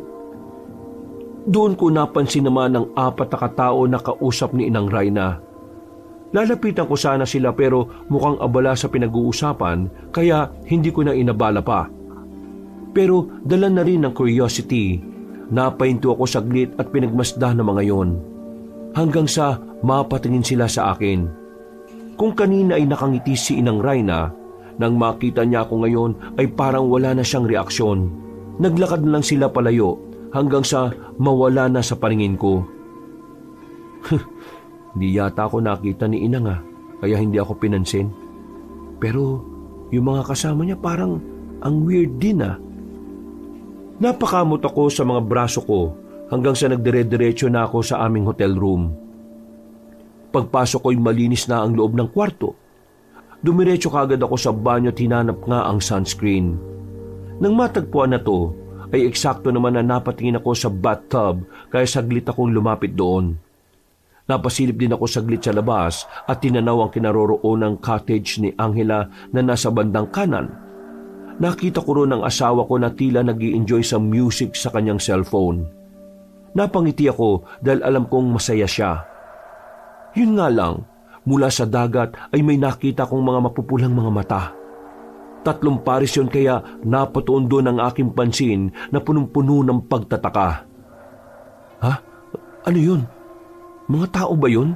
Doon ko napansin naman ang 4 na katao na kausap ni Inang Rayna. Lalapitan ko sana sila pero mukhang abala sa pinag-uusapan kaya hindi ko na inabala pa. Pero dala na rin ng curiosity. Napahinto ako saglit at pinagmasdan ng mga yon. Hanggang sa mapatingin sila sa akin. Kung kanina ay nakangiti si Inang Rayna, nang makita niya ako ngayon ay parang wala na siyang reaksyon. Naglakad na lang sila palayo hanggang sa mawala na sa paningin ko. Hindi yata ako nakita ni Inang kaya hindi ako pinansin. Pero yung mga kasama niya parang ang weird din Napakamot ako sa mga braso ko hanggang sa nagdire-diretso na ako sa aming hotel room. Pagpasok ko'y malinis na ang loob ng kwarto. Dumiretso kagad ako sa banyo at hinanap nga ang sunscreen. Nang matagpuan na to, ay eksakto naman na napatingin ako sa bathtub kaya saglit akong lumapit doon. Napasilip din ako saglit sa labas at tinanaw ang kinaroroon ng cottage ni Angela na nasa bandang kanan. Nakita ko ron ang asawa ko na tila nag-i-enjoy sa music sa kanyang cellphone. Napangiti ako dahil alam kong masaya siya. Yun nga lang, mula sa dagat ay may nakita kong mga mapupulang mga mata. 3 pares yun kaya napatuon doon ang aking pansin na punong-puno ng pagtataka. Ha? Ano yun? Mga tao ba yun?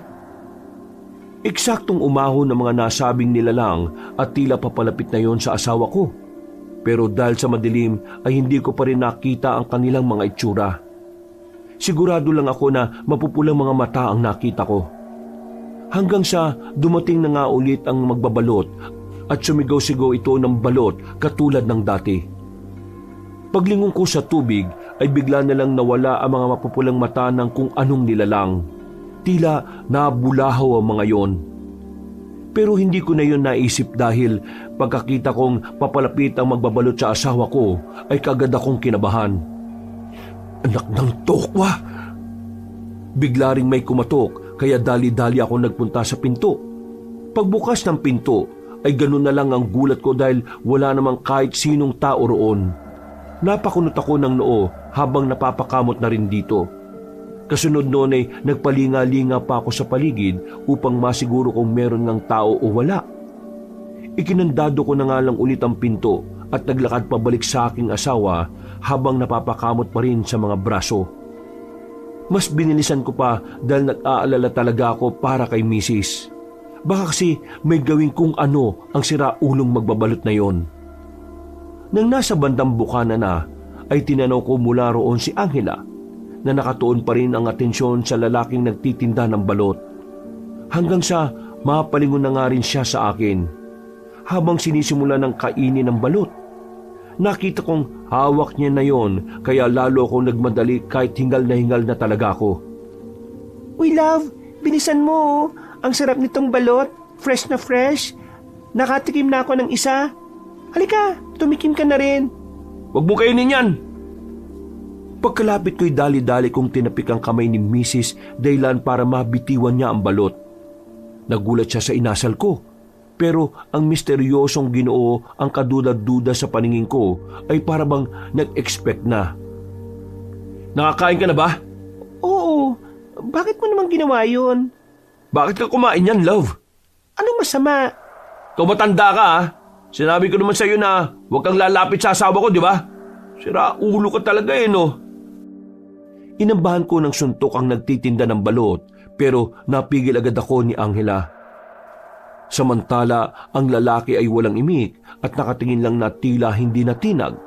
Eksaktong umahon ng mga nasabing nilalang at tila papalapit na yon sa asawa ko. Pero dahil sa madilim ay hindi ko pa rin nakita ang kanilang mga itsura. Sigurado lang ako na mapupulang mga mata ang nakita ko. Hanggang sa dumating na nga ulit ang magbabalot at sumigaw-sigaw ito ng balot katulad ng dati. Paglingon ko sa tubig ay bigla na lang nawala ang mga mapupulang mata ng kung anong nilalang. Tila nabulahaw ang mga yon. Pero hindi ko na yon naisip dahil pagkakita kong papalapit ang magbabalot sa asawa ko ay kagad akong kinabahan. Anak ng tokwa! Bigla ring may kumatok kaya dali-dali ako nagpunta sa pinto. Pagbukas ng pinto ay ganun na lang ang gulat ko dahil wala namang kahit sinong tao roon. Napakunot ako ng noo habang napapakamot na rin dito. Kasunod noon ay nagpalinga-linga pa ako sa paligid upang masiguro kung meron ngang tao o wala. Ikinandado ko na nga lang ulit ang pinto at naglakad pabalik sa aking asawa habang napapakamot pa rin sa mga braso. Mas binilisan ko pa dahil nag-aalala talaga ako para kay Mrs. Baka kasi may gawin kung ano ang siraulong magbabalot na yon. Nang nasa bandang bukana na, ay tinanaw ko mula roon si Angela na nakatuon pa rin ang atensyon sa lalaking nagtitinda ng balot. Hanggang sa mapalingon na nga rin siya sa akin. Habang sinisimula ng kainin ng balot, nakita kong hawak niya na yon kaya lalo akong nagmadali kahit hingal na talaga ako. Uy love, bilisan mo oh. Ang sarap nitong balot, fresh na fresh. Nakatikim na ako ng isa. Halika, tumikim ka na rin. Huwag mo kainin yan! Pagkalapit ko'y dali-dali kong tinapik ang kamay ni Mrs. dahilan para mabitiwan niya ang balot. Nagulat siya sa inasal ko, pero ang misteryosong Ginoo ang kaduda-duda sa paningin ko ay parabang nag-expect na. Nakakain ka na ba? Oo, bakit mo naman ginawa yun? Bakit ka kumain yan, love? Anong masama? Tumatanda ka ha? Sinabi ko naman sa iyo na huwag kang lalapit sa asawa ko, di ba? Sira ulo ka talaga no. Inambahan ko ng suntok ang nagtitinda ng balot pero napigil agad ako ni Angela. Samantala, ang lalaki ay walang imik at nakatingin lang na tila hindi natinag.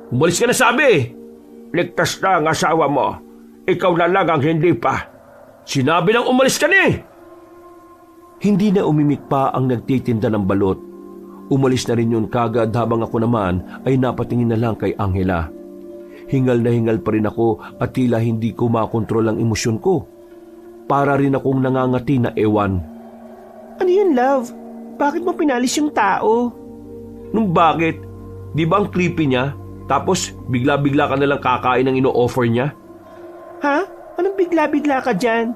Umalis ka na sabi! Ligtas na ang asawa mo. Ikaw na lang ang hindi pa. Sinabi nang umalis ka na Hindi na umimik pa ang nagtitinda ng balot. Umalis na rin yun kagad habang ako naman ay napatingin na lang kay Angela. Hingal na hingal pa rin ako at tila hindi ko makontrol ang emosyon ko. Para rin akong nangangati na ewan. Ano yun, love? Bakit mo pinalis yung tao? Nung bakit? Di ba ang creepy niya? Tapos bigla-bigla ka nalang kakain ng ino-offer niya? Ha? Anong bigla-bigla ka dyan?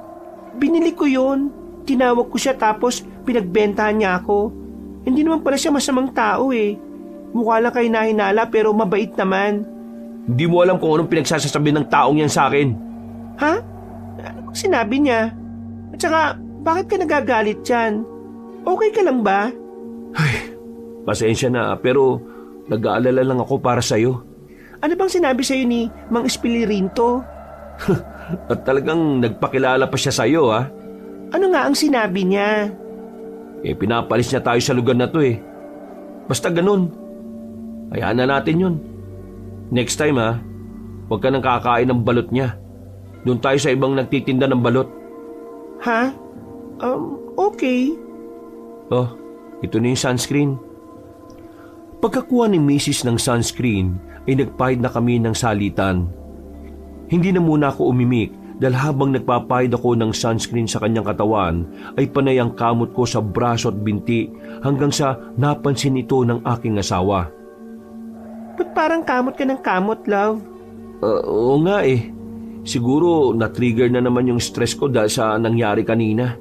Binili ko yun. Tinawag ko siya tapos pinagbentahan niya ako. Hindi naman pala siya masamang tao Mukha lang kayo nahinala pero mabait naman. Hindi mo alam kung anong pinagsasasabi ng taong yan sa akin. Ha? Ano bang sinabi niya? At saka, bakit ka nagagalit dyan? Okay ka lang ba? Ay, pasensya na pero nag-aalala lang ako para sa'yo. Ano bang sinabi sa'yo ni Mang Espilirinto? At talagang nagpakilala pa siya sa'yo ha? Ano nga ang sinabi niya? Pinapalis niya tayo sa lugar na to Basta ganun. Hayaan na natin yun. Next time huwag ka nang kakain ng balot niya. Doon tayo sa ibang nagtitinda ng balot. Ha? Okay. Oh, ito na yung sunscreen. Pagkakuha ni Mrs. ng sunscreen ay nagpahid na kami ng salitan. Hindi na muna ako umimik dahil habang nagpapahid ako ng sunscreen sa kanyang katawan ay panay ang kamot ko sa braso at binti hanggang sa napansin ito ng aking asawa. Ba't parang kamot ka ng kamot, love? Oo nga Siguro na-trigger na naman yung stress ko dahil sa nangyari kanina.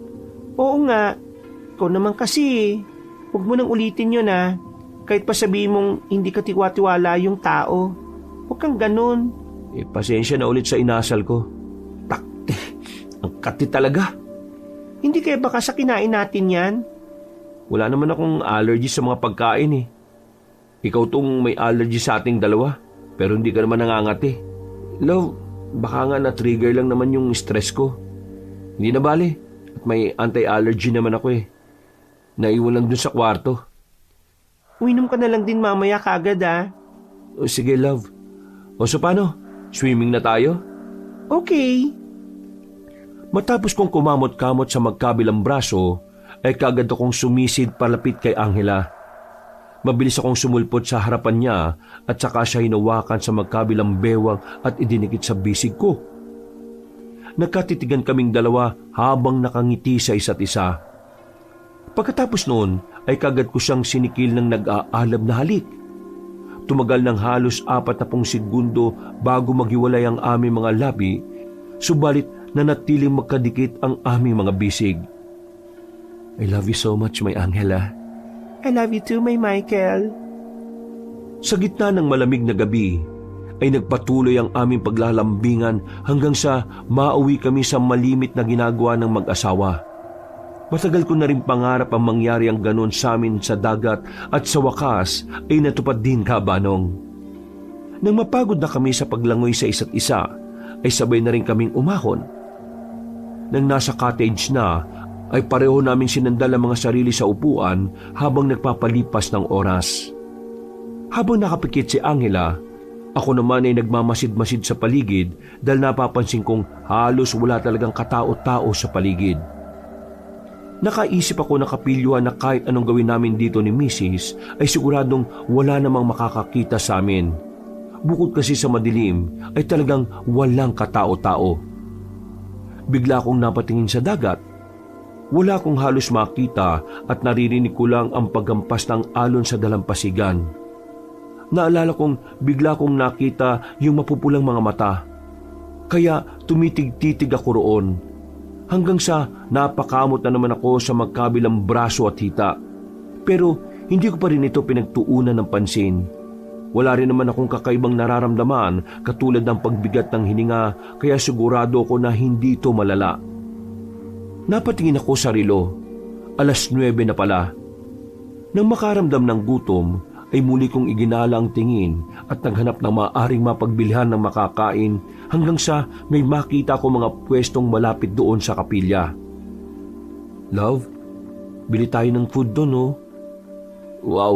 Oo nga. Ikaw naman kasi huwag mo nang ulitin yun Kahit pa sabihin mong hindi ka tiwa-tiwala yung tao. Huwag kang ganun. Pasensya na ulit sa inasal ko. Takte, ang kati talaga. Hindi kaya baka sa kinain natin yan? Wala naman akong allergy sa mga pagkain Ikaw tong may allergy sa ating dalawa, pero hindi ka naman nangangati. Love, baka nga na-trigger lang naman yung stress ko. Hindi na bale, at may anti-allergy naman ako Naiwan lang dun sa kwarto. Uinom ka na lang din mamaya kagad O sige love. O so paano? Swimming na tayo? Okay. Matapos kong kumamot-kamot sa magkabilang braso, ay kagad akong sumisid palapit kay Angela. Mabilis akong sumulpot sa harapan niya at saka siya hinawakan sa magkabilang bewang at idinikit sa bisig ko. Nagkatitigan kaming dalawa habang nakangiti sa isa't isa. Pagkatapos noon ay kagad ko siyang sinikil ng nag-aalab na halik. Tumagal ng halos 40 segundo bago maghiwalay ang aming mga labi, subalit nanatiling magkadikit ang aming mga bisig. I love you so much, my Angela. I love you too, my Michael. Sa gitna ng malamig na gabi, ay nagpatuloy ang aming paglalambingan hanggang sa mauwi kami sa malimit na ginagawa ng mag-asawa. Matagal ko na rin pangarap ang mangyari ang ganon sa amin sa dagat at sa wakas ay natupad din, Kabanong. Nang mapagod na kami sa paglangoy sa isa't isa, ay sabay na rin kaming umahon. Nang nasa cottage na, ay pareho naming sinandal ang mga sarili sa upuan habang nagpapalipas ng oras. Habang nakapikit si Angela, ako naman ay nagmamasid-masid sa paligid dahil napapansin kong halos wala talagang katao-tao sa paligid. Nakaisip ako na kapilyuhan na kahit anong gawin namin dito ni Mrs. ay siguradong wala namang makakakita sa amin. Bukod kasi sa madilim ay talagang walang katao-tao. Bigla akong napatingin sa dagat. Wala akong halos makita at naririnig ko lang ang paggampas ng alon sa dalampasigan. Naalala kong bigla kong nakita yung mapupulang mga mata. Kaya tumitig-titig ako roon. Hanggang sa napakamot na naman ako sa magkabilang braso at hita. Pero hindi ko pa rin ito pinagtuunan ng pansin. Wala rin naman akong kakaibang nararamdaman katulad ng pagbigat ng hininga kaya sigurado ko na hindi ito malala. Napatingin ako sa relo. 9:00 na pala. Nang makaramdam ng gutom, ay muli kong iginala ang tingin at naghanap ng maaaring mapagbilhan ng makakain hanggang sa may makita ko mga pwestong malapit doon sa kapilya. Love, bili tayo ng food doon, oh. Wow,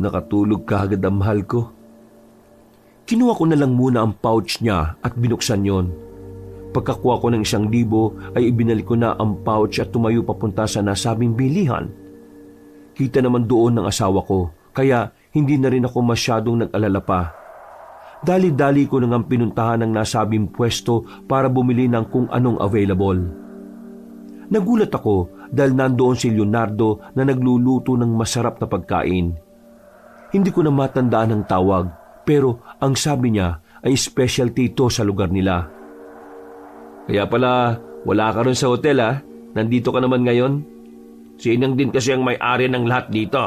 nakatulog ka agad ang mahal ko. Kinuha ko na lang muna ang pouch niya at binuksan yon. Pagkakuha ko ng 1,000 ay ibinalik ko na ang pouch at tumayo papunta sa nasabing bilihan. Kita naman doon ng asawa ko, kaya hindi na rin ako masyadong nag-alala pa. Dali-dali ko nang pinuntahan ang nasabing pwesto para bumili ng kung anong available. Nagulat ako dahil nandoon si Leonardo na nagluluto ng masarap na pagkain. Hindi ko na matandaan ang tawag, pero ang sabi niya ay specialty ito sa lugar nila. Kaya pala, wala ka rin sa hotel, ha? Nandito ka naman ngayon? Si Inang din kasi ang may-ari ng lahat dito.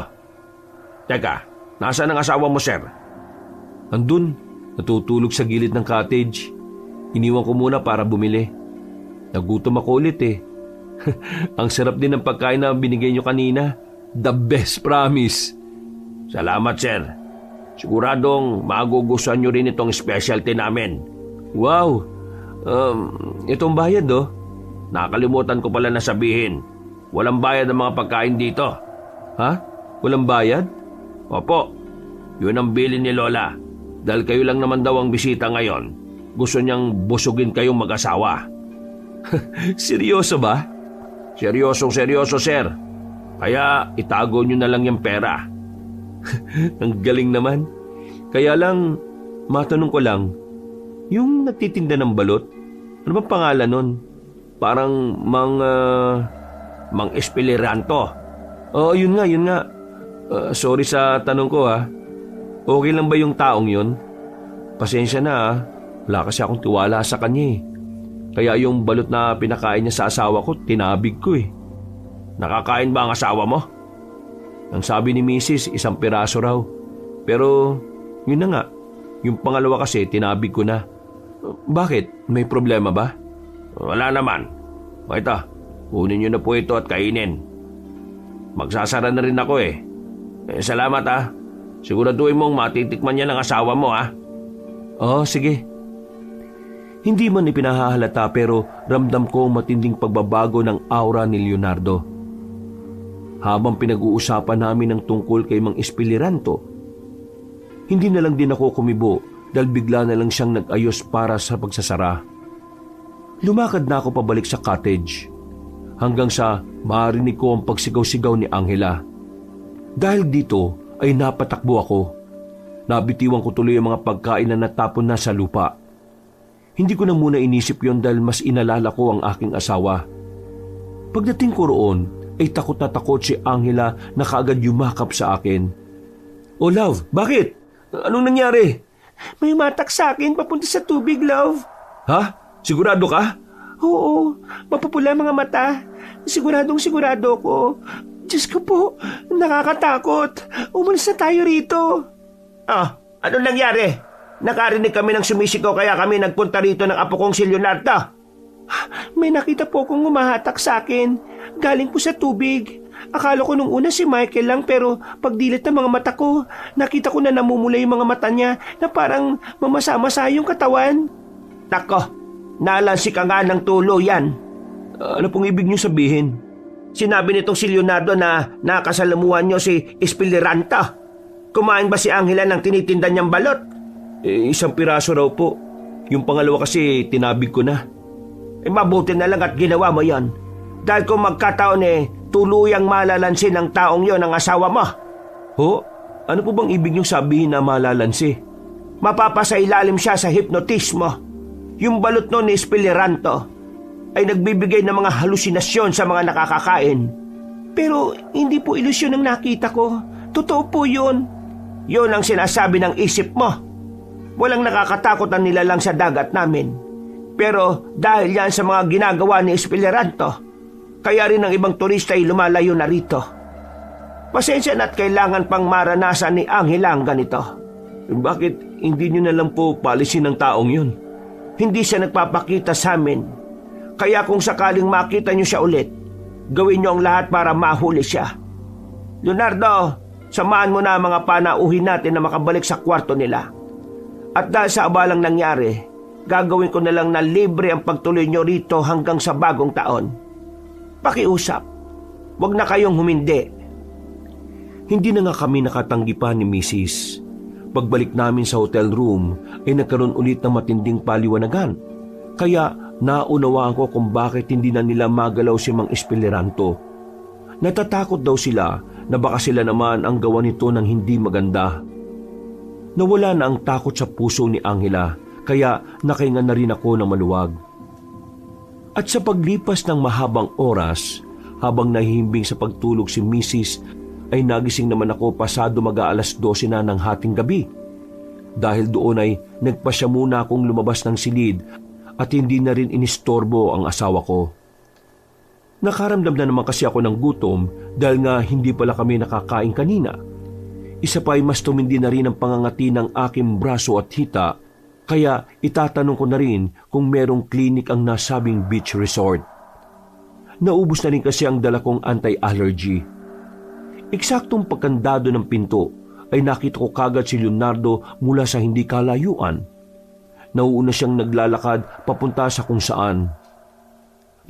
Teka, nasaan ang asawa mo, sir? Andun, natutulog sa gilid ng cottage. Iniwan ko muna para bumili. Nagutom ako ulit eh. Ang sarap din ng pagkain na binigay niyo kanina. The best, promise. Salamat, sir. Siguradong magugustuhan niyo rin itong specialty namin. Wow! Itong bayad, oh. Nakalimutan ko pala na sabihin. Walang bayad ang mga pagkain dito. Ha? Walang bayad? Opo, yun ang bilin ni Lola. Dahil kayo lang naman daw ang bisita ngayon, gusto niyang busugin kayong mag-asawa. Seryoso ba? Seryosong-seryoso, sir. Kaya itago niyo na lang yung pera. Ang galing naman. Kaya lang, matanong ko lang, yung nagtitinda ng balot, ano bang pangalan nun? Parang Mang Espiliranto. Oo, yun nga. Sorry sa tanong ko, ha. Okay lang ba yung taong yun? Pasensya na, ha. Wala kasi akong tiwala sa kanya, eh. Kaya yung balot na pinakain niya sa asawa ko, tinabig ko, eh. Nakakain ba ang asawa mo? Ang sabi ni Mrs., 1 piraso raw. Pero, yun na nga. Yung pangalawa kasi, tinabig ko na. Bakit? May problema ba? Wala naman. O ito, kunin niyo na po ito at kainin. Magsasara na rin ako eh. Salamat ah. Siguraduhin mong matitikman niya ng asawa mo ah. Oo, sige. Hindi man ipinahahalata pero ramdam ko matinding pagbabago ng aura ni Leonardo. Habang pinag-uusapan namin ng tungkol kay Mang Espiliranto, hindi na lang din ako kumibo dahil bigla na lang siyang nag-ayos para sa pagsasara. Lumakad na ako pabalik sa cottage hanggang sa marinig ko ang pagsigaw-sigaw ni Angela. Dahil dito ay napatakbo ako. Nabitiwan ko tuloy ang mga pagkain na natapon na sa lupa. Hindi ko na muna inisip yon dahil mas inalala ko ang aking asawa. Pagdating ko roon ay takot na takot si Angela na kaagad yumakap sa akin. "Oh love, bakit? Anong nangyari?" May matak sa akin papunta sa tubig, love. "Ha? Sigurado ka?" Oo, mapupula mga mata. Sigurado ko. Diyos ko po, nakakatakot. Umalis na tayo rito. Anong nangyari? Nakarinig kami ng sumisigaw kaya kami nagpunta rito ng apo kong si Leonardo. May nakita po kong humahatak sa akin. Galing po sa tubig. Akala ko nung una si Michael lang pero pagdilat ng mga mata ko, nakita ko na namumula yung mga mata niya na parang mamasa-masa yung katawan. Nako, nalansi ka nga ng tulo yan. Ano pong ibig niyo sabihin? Sinabi nitong si Leonardo na nakasalamuhan niyo si Espiliranta. Kumain ba si Angela ng tinitinda niyang balot? Isang piraso raw po. Yung pangalawa kasi tinabig ko na. Mabuti na lang at ginawa mo yon. Dahil kung magkataon tuluyang malalansin ng taong yon ang asawa mo. Ho? Ano po bang ibig niyong sabihin na malalansi? Mapapasailalim siya sa hipnotismo. Yung balot nun ni Espiliranto ay nagbibigay ng mga halusinasyon sa mga nakakakain. Pero hindi po ilusyon ang nakita ko. Totoo po yun. Yun ang sinasabi ng isip mo. Walang nakakatakot na nilalang sa dagat namin. Pero dahil yan sa mga ginagawa ni Espiliranto, kaya rin ang ibang turista ay lumalayo na rito. Pasensya na't kailangan pang maranasan ni Angela ang ganito. Bakit hindi niyo na lang po palisin ng taong yun? Hindi siya nagpapakita sa amin. Kaya kung sakaling makita niyo siya ulit, gawin niyo ang lahat para mahuli siya. Leonardo, samahan mo na ang mga panauhin natin na makabalik sa kwarto nila. At dahil sa abalang nangyari, gagawin ko na lang na libre ang pagtuloy niyo rito hanggang sa bagong taon. Pakiusap, huwag na kayong humindi. Hindi na nga kami nakatanggi pa ni Mrs. Pagbalik namin sa hotel room ay nagkaroon ulit ng matinding paliwanagan. Kaya naunawaan ko kung bakit hindi na nila magalaw si Mang Espiliranto. Natatakot daw sila na baka sila naman ang gawa nito ng hindi maganda. Nawala na ang takot sa puso ni Angela kaya nakahinga na rin ako ng maluwag. At sa paglipas ng mahabang oras, habang nahihimbing sa pagtulog si Mrs., ay nagising naman ako pasado mag-aalas 12 na ng hating gabi. Dahil doon ay nagpasya muna akong lumabas ng silid at hindi na rin inistorbo ang asawa ko. Nakaramdam na naman kasi ako ng gutom dahil nga hindi pala kami nakakain kanina. Isa pa ay mas tumindi na rin ang pangangati ng aking braso at hita, kaya itatanong ko na rin kung merong klinik ang nasabing beach resort. Naubos na rin kasi ang dala kong anti-allergy. Eksaktong pagkandado ng pinto ay nakita ko kagad si Leonardo mula sa hindi kalayuan. Nauuna siyang naglalakad papunta sa kung saan.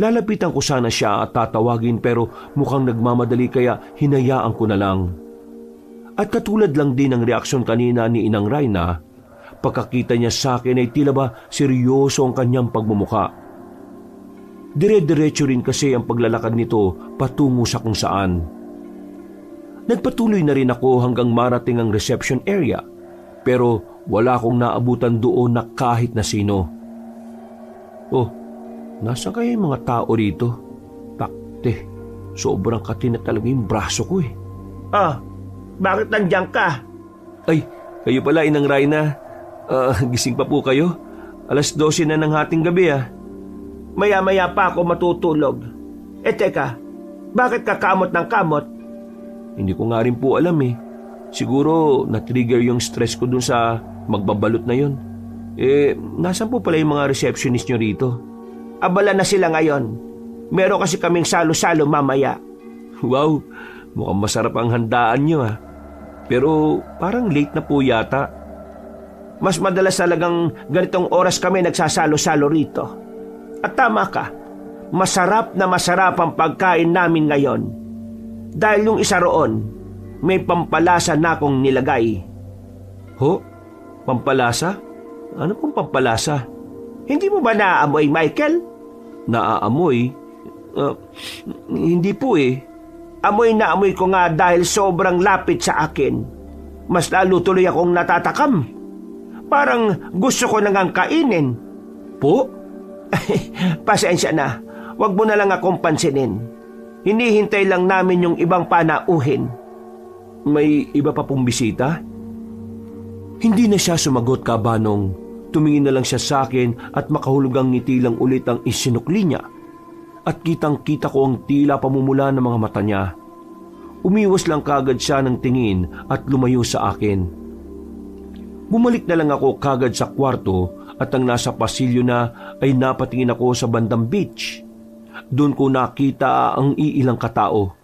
Lalapitan ko sana siya at tatawagin pero mukhang nagmamadali kaya hinayaan ko na lang. At katulad lang din ng reaksyon kanina ni Inang Rayna, pagkakita niya sa akin ay tila ba seryoso ang kanyang pagmumuka. Dire-diretso rin kasi ang paglalakad nito patungo sa kung saan. Nagpatuloy na rin ako hanggang marating ang reception area pero wala akong naabutan doon na kahit na sino. Oh, nasa kaya yung mga tao rito? Takte, sobrang kati na talaga yung braso ko eh. Bakit nandiyan ka? Ay, kayo pala Inang Rayna. Gising pa po kayo? Alas 12 na ng hating gabi ah. Maya-maya pa ako matutulog. Teka, bakit ka kamot ng kamot? Hindi ko nga rin po alam eh. Siguro na-trigger yung stress ko dun sa magbabalot na yon. Nasaan po pala yung mga receptionist nyo rito? Abala na sila ngayon. Meron kasi kaming salo-salo mamaya. Wow, mukhang masarap ang handaan nyo ah. Pero parang late na po yata. Mas madalas talagang ganitong oras kami nagsasalo-salo rito. At tama ka, masarap na masarap ang pagkain namin ngayon. Dahil yung isa roon, may pampalasa na akong nilagay. Ho? Pampalasa? Ano pong pampalasa? Hindi mo ba naamoy, Michael? naaamoy? Hindi po eh. Amoy na amoy ko nga dahil sobrang lapit sa akin. Mas lalo tuloy akong natatakam. Parang gusto ko nang kainin. Po? Pasensya na. Huwag mo na lang akong pansinin. Hinihintay lang namin yung ibang panauhin. May iba pa pong bisita? Hindi na siya sumagot, Kabanong. Tumingin na lang siya sa akin at makahulugang ngiti lang ulit ang isinukli niya. At kitang-kita ko ang tila pamumula ng mga mata niya. Umiwas lang kagad siya ng tingin at lumayo sa akin. Bumalik na lang ako kagad sa kwarto at ang nasa pasilyo na ay napatingin ako sa bandang beach. Doon ko nakita ang iilang katao.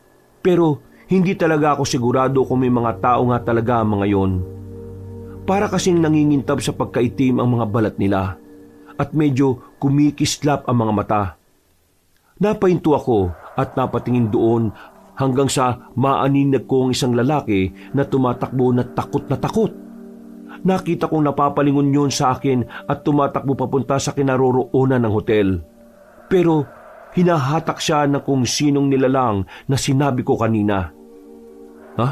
Pero hindi talaga ako sigurado kung may mga tao nga talaga ang mga yon. Para kasing nangingintab sa pagkaitim ang mga balat nila at medyo kumikislap ang mga mata. Napahinto ako at napatingin doon hanggang sa maaninag ko ang isang lalaki na tumatakbo na takot na takot. Nakita kong napapalingon yun sa akin at tumatakbo papunta sa kinaroroonan ng hotel. Pero hinahatak siya ng kung sinong nilalang na sinabi ko kanina. Ha?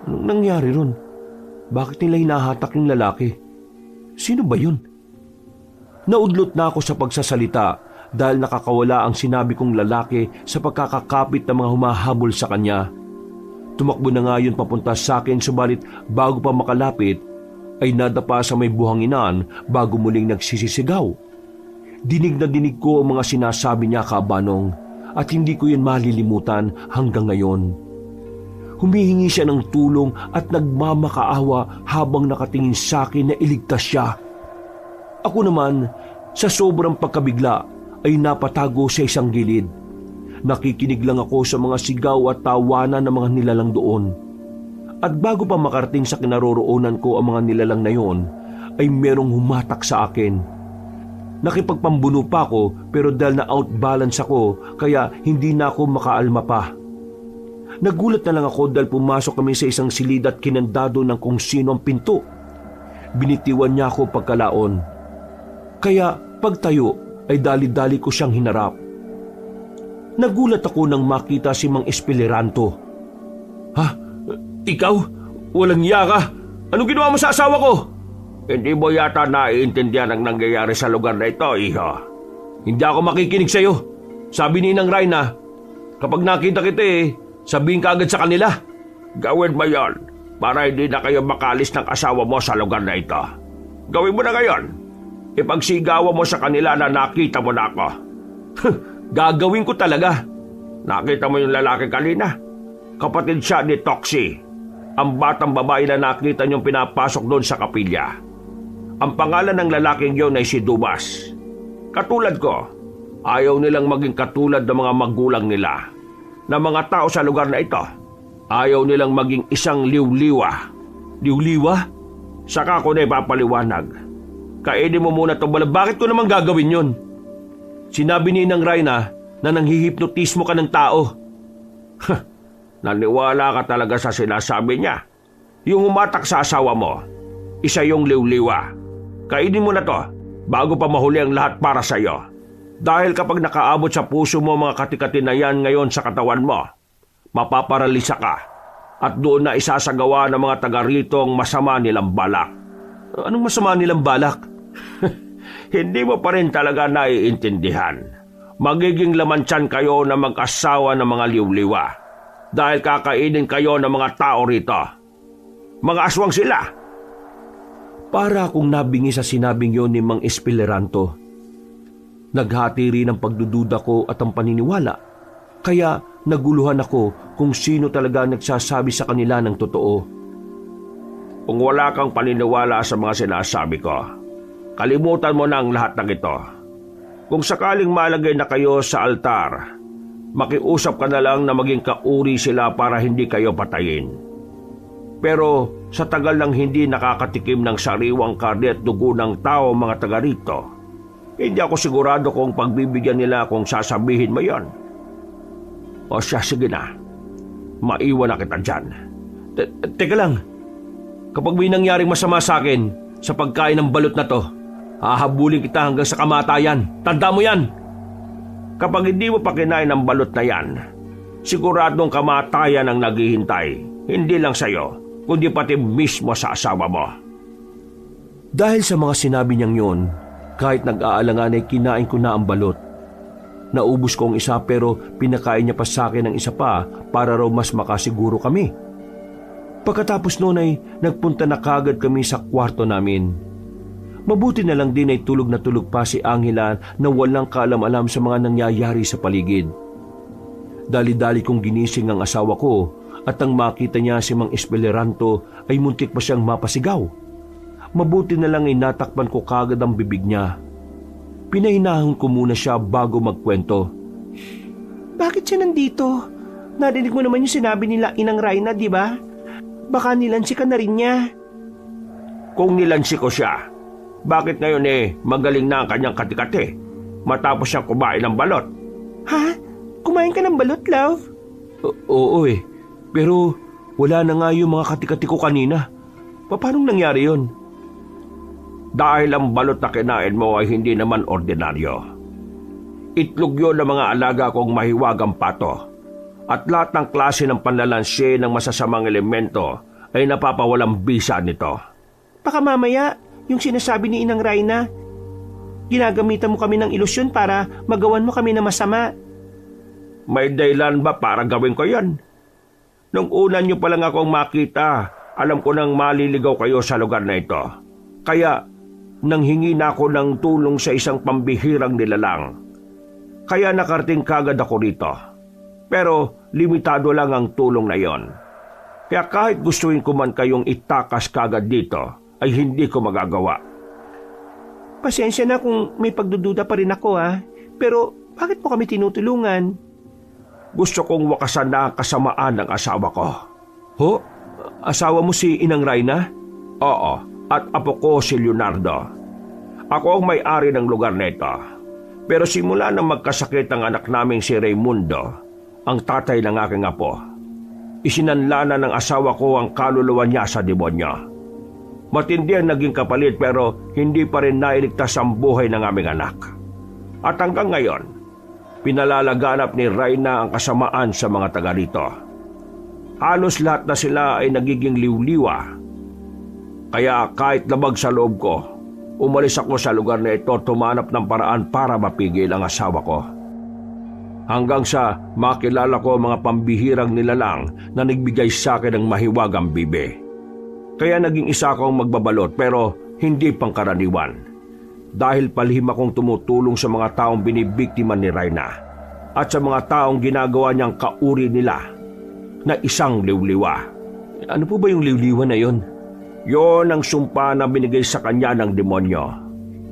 Anong nangyari ron? Bakit nila hinahatak yung lalaki? Sino ba yun? Naudlot na ako sa pagsasalita dahil nakakawala ang sinabi kong lalaki sa pagkakakapit ng mga humahabol sa kanya. Tumakbo na nga yun papunta sa akin subalit bago pa makalapit ay nadapa sa may buhanginan bago muling nagsisisigaw. Dinig na dinig ko ang mga sinasabi niya, Kabanong, at hindi ko yun malilimutan hanggang ngayon. Humihingi siya ng tulong at nagmamakaawa habang nakatingin sa akin na iligtas siya. Ako naman, sa sobrang pagkabigla, ay napatago sa isang gilid. Nakikinig lang ako sa mga sigaw at tawanan ng mga nilalang doon. At bago pa makarating sa kinaroroonan ko ang mga nilalang na yon, ay merong humatak sa akin. Nakipagpambuno pa ako pero dahil na outbalance ako kaya hindi na ako makaalma pa. Nagulat na lang ako dahil pumasok kami sa isang silid at kinandado ng kung sino ang pinto. Binitiwan niya ako pagkalaon. Kaya pagtayo ay dali-dali ko siyang hinarap. Nagulat ako nang makita si Mang Espiliranto. Ha? Ikaw? Walang iya ka? Anong ginawa mo sa asawa ko? Hindi mo yata naiintindihan ang nangyayari sa lugar na ito, iho. Hindi ako makikinig sa'yo. Sabi ni Inang Rayna, kapag nakita kita sabihin ka agad sa kanila. Gawin mo yon para hindi na kayo makalis ng asawa mo sa lugar na ito. Gawin mo na ngayon. Ipagsigawan mo sa kanila na nakita mo na ako. Gagawin ko talaga. Nakita mo yung lalaki kanina? Kapatid siya ni Toxie, ang batang babae na nakita niyong pinapasok doon sa kapilya. Ang pangalan ng lalaking yon ay si Dumas. Katulad ko, ayaw nilang maging katulad ng mga magulang nila. Na mga tao sa lugar na ito, ayaw nilang maging isang liwliwa. Liwliwa? Saka ko na ipapaliwanag. Kainin mo muna itong balang. Bakit ko naman gagawin yon? Sinabi ni Inang Rayna na nanghihipnotismo ka ng tao. Naniwala ka talaga sa sinasabi niya. Yung humatak sa asawa mo, isa yung liwliwa. Kainin mo na to bago pa mahuli ang lahat para sa iyo. Dahil kapag nakaabot sa puso mo mga katikati na yan ngayon sa katawan mo, mapaparalisa ka at doon na isasagawa ng mga taga rito ang masama nilang balak. Anong masama nilang balak? Hindi mo pa rin talaga naiintindihan. Magiging laman-tiyan kayo na mag-asawa ng mga liwliwa dahil kakainin kayo ng mga tao rito. Mga aswang sila. Para akong nabingi sa sinabing yon ni Mang Espiliranto. Naghati rin ang pagdududa ko at ang paniniwala. Kaya naguluhan ako kung sino talaga nagsasabi sa kanila ng totoo. Kung wala kang paniniwala sa mga sinasabi ko, kalimutan mo na ang lahat ng ito. Kung sakaling malagay na kayo sa altar, makiusap ka na lang na maging kauri sila para hindi kayo patayin. Pero sa tagal ng hindi nakakatikim ng sariwang karne at dugo ng tao mga taga rito, hindi ako sigurado kung pagbibigyan nila kung sasabihin mo yon. O siya, sige na. Maiwan na kita dyan. Teka lang. Kapag may nangyaring masama sa akin sa pagkain ng balot na to, hahabulin kita hanggang sa kamatayan. Tanda mo yan! Kapag hindi mo pa kinain ang balot na yan, siguradong kamatayan ang naghihintay, hindi lang sa'yo, kundi pati mismo sa asawa mo. Dahil sa mga sinabi niyang yon, kahit nag-aalangan ay kinain ko na ang balot. Naubos ko ang isa pero pinakain niya pa sa akin ng isa pa para raw mas makasiguro kami. Pagkatapos noon ay nagpunta na kagad kami sa kwarto namin. Mabuti na lang din ay tulog na tulog pa si Angela na walang kaalam-alam sa mga nangyayari sa paligid. Dali-dali kong ginising ang asawa ko at nang makita niya si Mang Espeleranto ay muntik pa siyang mapasigaw. Mabuti na lang ay natakpan ko kagad ang bibig niya. Pinahinahon ko muna siya bago magkwento. Bakit siya nandito? Narinig mo naman yung sinabi nila Inang Rayna, di ba? Baka nilansi ka na rin niya. Kung nilansi ko siya, bakit ngayon magaling na ang kanyang katikate matapos siyang kumain ng balot? Ha? Kumain ka ng balot, love? Oo pero wala na nga yung mga katikati ko kanina. Paano nangyari yon? Dahil ang balot na kinain mo ay hindi naman ordinaryo. Itlog yun ng mga alaga kong mahiwagang pato. At lahat ng klase ng panlalansi ng masasamang elemento ay napapawalang bisa nito. Baka mamaya, yung sinasabi ni Inang Rayna, ginagamitan mo kami ng ilusyon para magawan mo kami na masama. May dahilan ba para gawin ko yan? Nung una nyo pa lang akong makita, alam ko nang maliligaw kayo sa lugar na ito. Kaya, nanghingi na ako ng tulong sa isang pambihirang nilalang. Kaya nakarating kagad ako rito. Pero limitado lang ang tulong na yon. Kaya kahit gustuin ko man kayong itakas kagad dito, ay hindi ko magagawa. Pasensya na kung may pagdududa pa rin ako pero bakit mo kami tinutulungan? Gusto kong wakasan na ang kasamaan ng asawa ko. Ho? Asawa mo si Inang Rayna? Oo, at apo ko si Leonardo. Ako ang may-ari ng lugar na ito. Pero simula nang magkasakit ang anak naming si Raimundo, ang tatay ng aking apo, isinanla na ng asawa ko ang kaluluwa niya sa demonyo. Matindi ang naging kapalit pero hindi pa rin nailigtas ang buhay ng aming anak. At hanggang ngayon, pinalalaganap ni Rayna ang kasamaan sa mga taga rito. Halos lahat na sila ay nagiging liwliwa. Kaya kahit labag sa loob ko, umalis ako sa lugar na ito at tumanap ng paraan para mapigil ang asawa ko. Hanggang sa makilala ko mga pambihirang nilalang na nagbigay sa akin ng mahiwagang bibe. Kaya naging isa akong magbabalot pero hindi pangkaraniwan. Dahil palihim akong tumutulong sa mga taong binibiktima ni Rayna at sa mga taong ginagawa niyang kauri nila na isang liwliwa. Ano po ba yung liwliwa na yon? Yon ang sumpa na binigay sa kanya ng demonyo.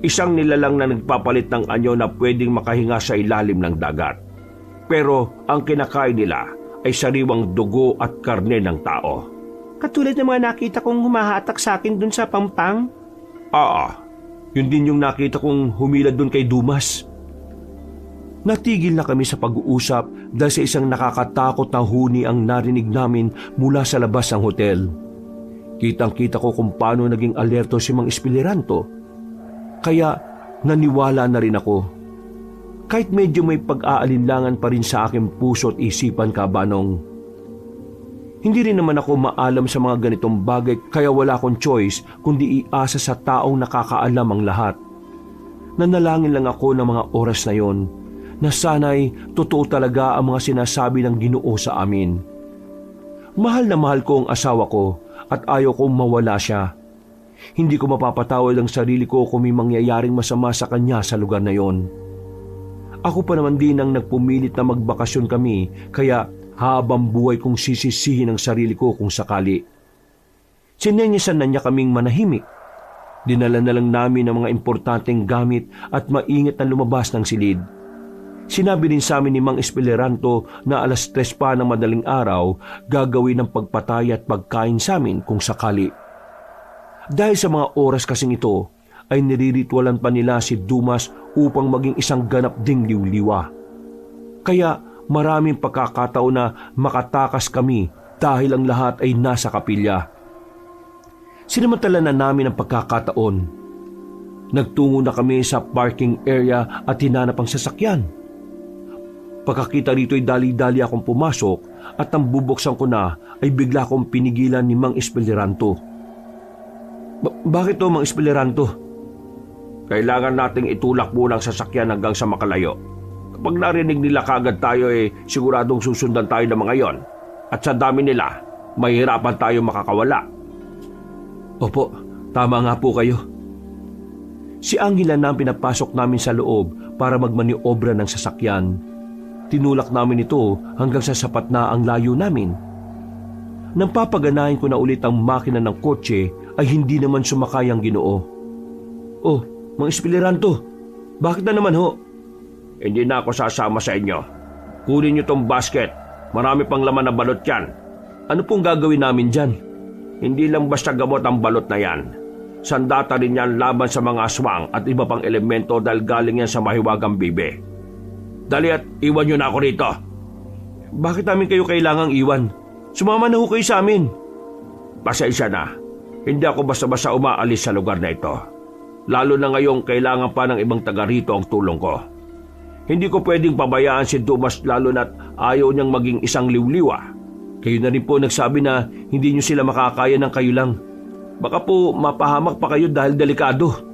Isang nilalang na nagpapalit ng anyo na pwedeng makahinga sa ilalim ng dagat. Pero ang kinakain nila ay sariwang dugo at karne ng tao. Katulad ng mga nakita kong humahatak sa akin dun sa Pampang? Oo. Yun din yung nakita kong humilad dun kay Dumas. Natigil na kami sa pag-uusap dahil sa isang nakakatakot na huni ang narinig namin mula sa labas ng hotel. Kitang-kita ko kung paano naging alerto si Mang Espeleranto. Kaya naniwala na rin ako. Kahit medyo may pag-aalinlangan pa rin sa aking puso at isipan, Kabanong. Hindi rin naman ako maalam sa mga ganitong bagay kaya wala akong choice kundi iasa sa taong nakakaalam ang lahat. Nanalangin lang ako ng mga oras na yon na sana'y totoo talaga ang mga sinasabi ng Ginoo sa amin. Mahal na mahal ko ang asawa ko at ayaw kong mawala siya. Hindi ko mapapatawad ang sarili ko kung may mangyayaring masama sa kanya sa lugar na yon. Ako pa naman din ang nagpumilit na magbakasyon kami kaya habang buhay kong sisisihin ang sarili ko kung sakali. Sinenyasan na niya kaming manahimik. Dinala na lang namin ang mga importanteng gamit at maingat na lumabas ng silid. Sinabi din sa amin ni Mang Espeleranto na 3:00 pa ng madaling araw gagawin ang pagpatay at pagkain sa amin kung sakali. Dahil sa mga oras kasing ito, ay niriritwalan pa nila si Dumas upang maging isang ganap ding liwliwa. Kaya maraming pagkakataon na makatakas kami dahil ang lahat ay nasa kapilya. Sinamantala na namin ang pagkakataon. Nagtungo na kami sa parking area at hinanap ang sasakyan. Pagkakita rito ay dali-dali akong pumasok at nang bubuksan ko na ay bigla akong pinigilan ni Mang Espeleranto. Bakit to, Mang Espeleranto? Kailangan nating itulak muna ang sasakyan hanggang sa makalayo. Kapag narinig nila kagad tayo siguradong susundan tayo ng mga yon. At sa dami nila, mahihirapan tayo makakawala. Opo, tama nga po kayo. Si Angela na ang pinapasok namin sa loob para magmaniobra ng sasakyan. Tinulak namin ito hanggang sa sapat na ang layo namin. Nang papaganahin ko na ulit ang makina ng kotse ay hindi naman sumakay ang Ginoo. Oh, Mang Espeleranto, bakit na naman ho? Hindi na ako sasama sa inyo. Kunin niyo tong basket. Marami pang laman na balot yan. Ano pong gagawin namin dyan? Hindi lang basta gamot ang balot na yan. Sandata rin yan laban sa mga aswang at iba pang elemento dahil galing yan sa mahiwagang bibe. Dali at iwan niyo na ako rito. Bakit namin kayo kailangang iwan? Sumama na ho kayo sa amin. Pasensya na. Hindi ako basta-basta umaalis sa lugar na ito. Lalo na ngayong kailangan pa ng ibang taga rito ang tulong ko. Hindi ko pwedeng pabayaan si Dumas lalo na't ayaw niyang maging isang liwliwa. Kayo na rin po nagsabi na hindi niyo sila makakaya ng kayo lang. Baka po mapahamak pa kayo dahil delikado.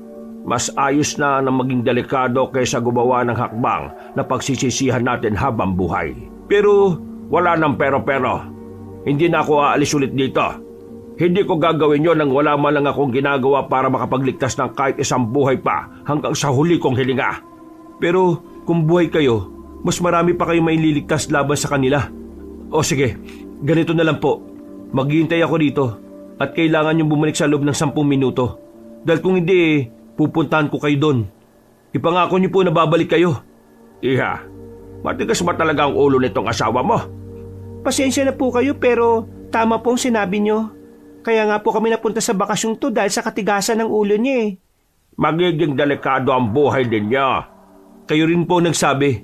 Mas ayos na maging delikado kaysa gumawa ng hakbang na pagsisisihan natin habang buhay. Pero wala nang pero-pero. Hindi na ako aalis ulit dito. Hindi ko gagawin yon nang wala man lang akong ginagawa para makapagligtas ng kahit isang buhay pa hanggang sa huli kong hilinga. Pero kung buhay kayo, mas marami pa kayong maililigtas laban sa kanila. O sige, ganito na lang po. Maghihintay ako dito at kailangan niyong bumalik sa loob ng 10 minuto. Dahil kung hindi, pupuntahan ko kayo doon. Ipangako niyo po na babalik kayo. Iha, matigas ba talaga ang ulo nitong asawa mo? Pasensya na po kayo pero tama pong sinabi nyo. Kaya nga po kami napunta sa bakasyong to dahil sa katigasan ng ulo niya eh. Magiging delikado ang buhay ninyo. Kayo rin po nagsabi,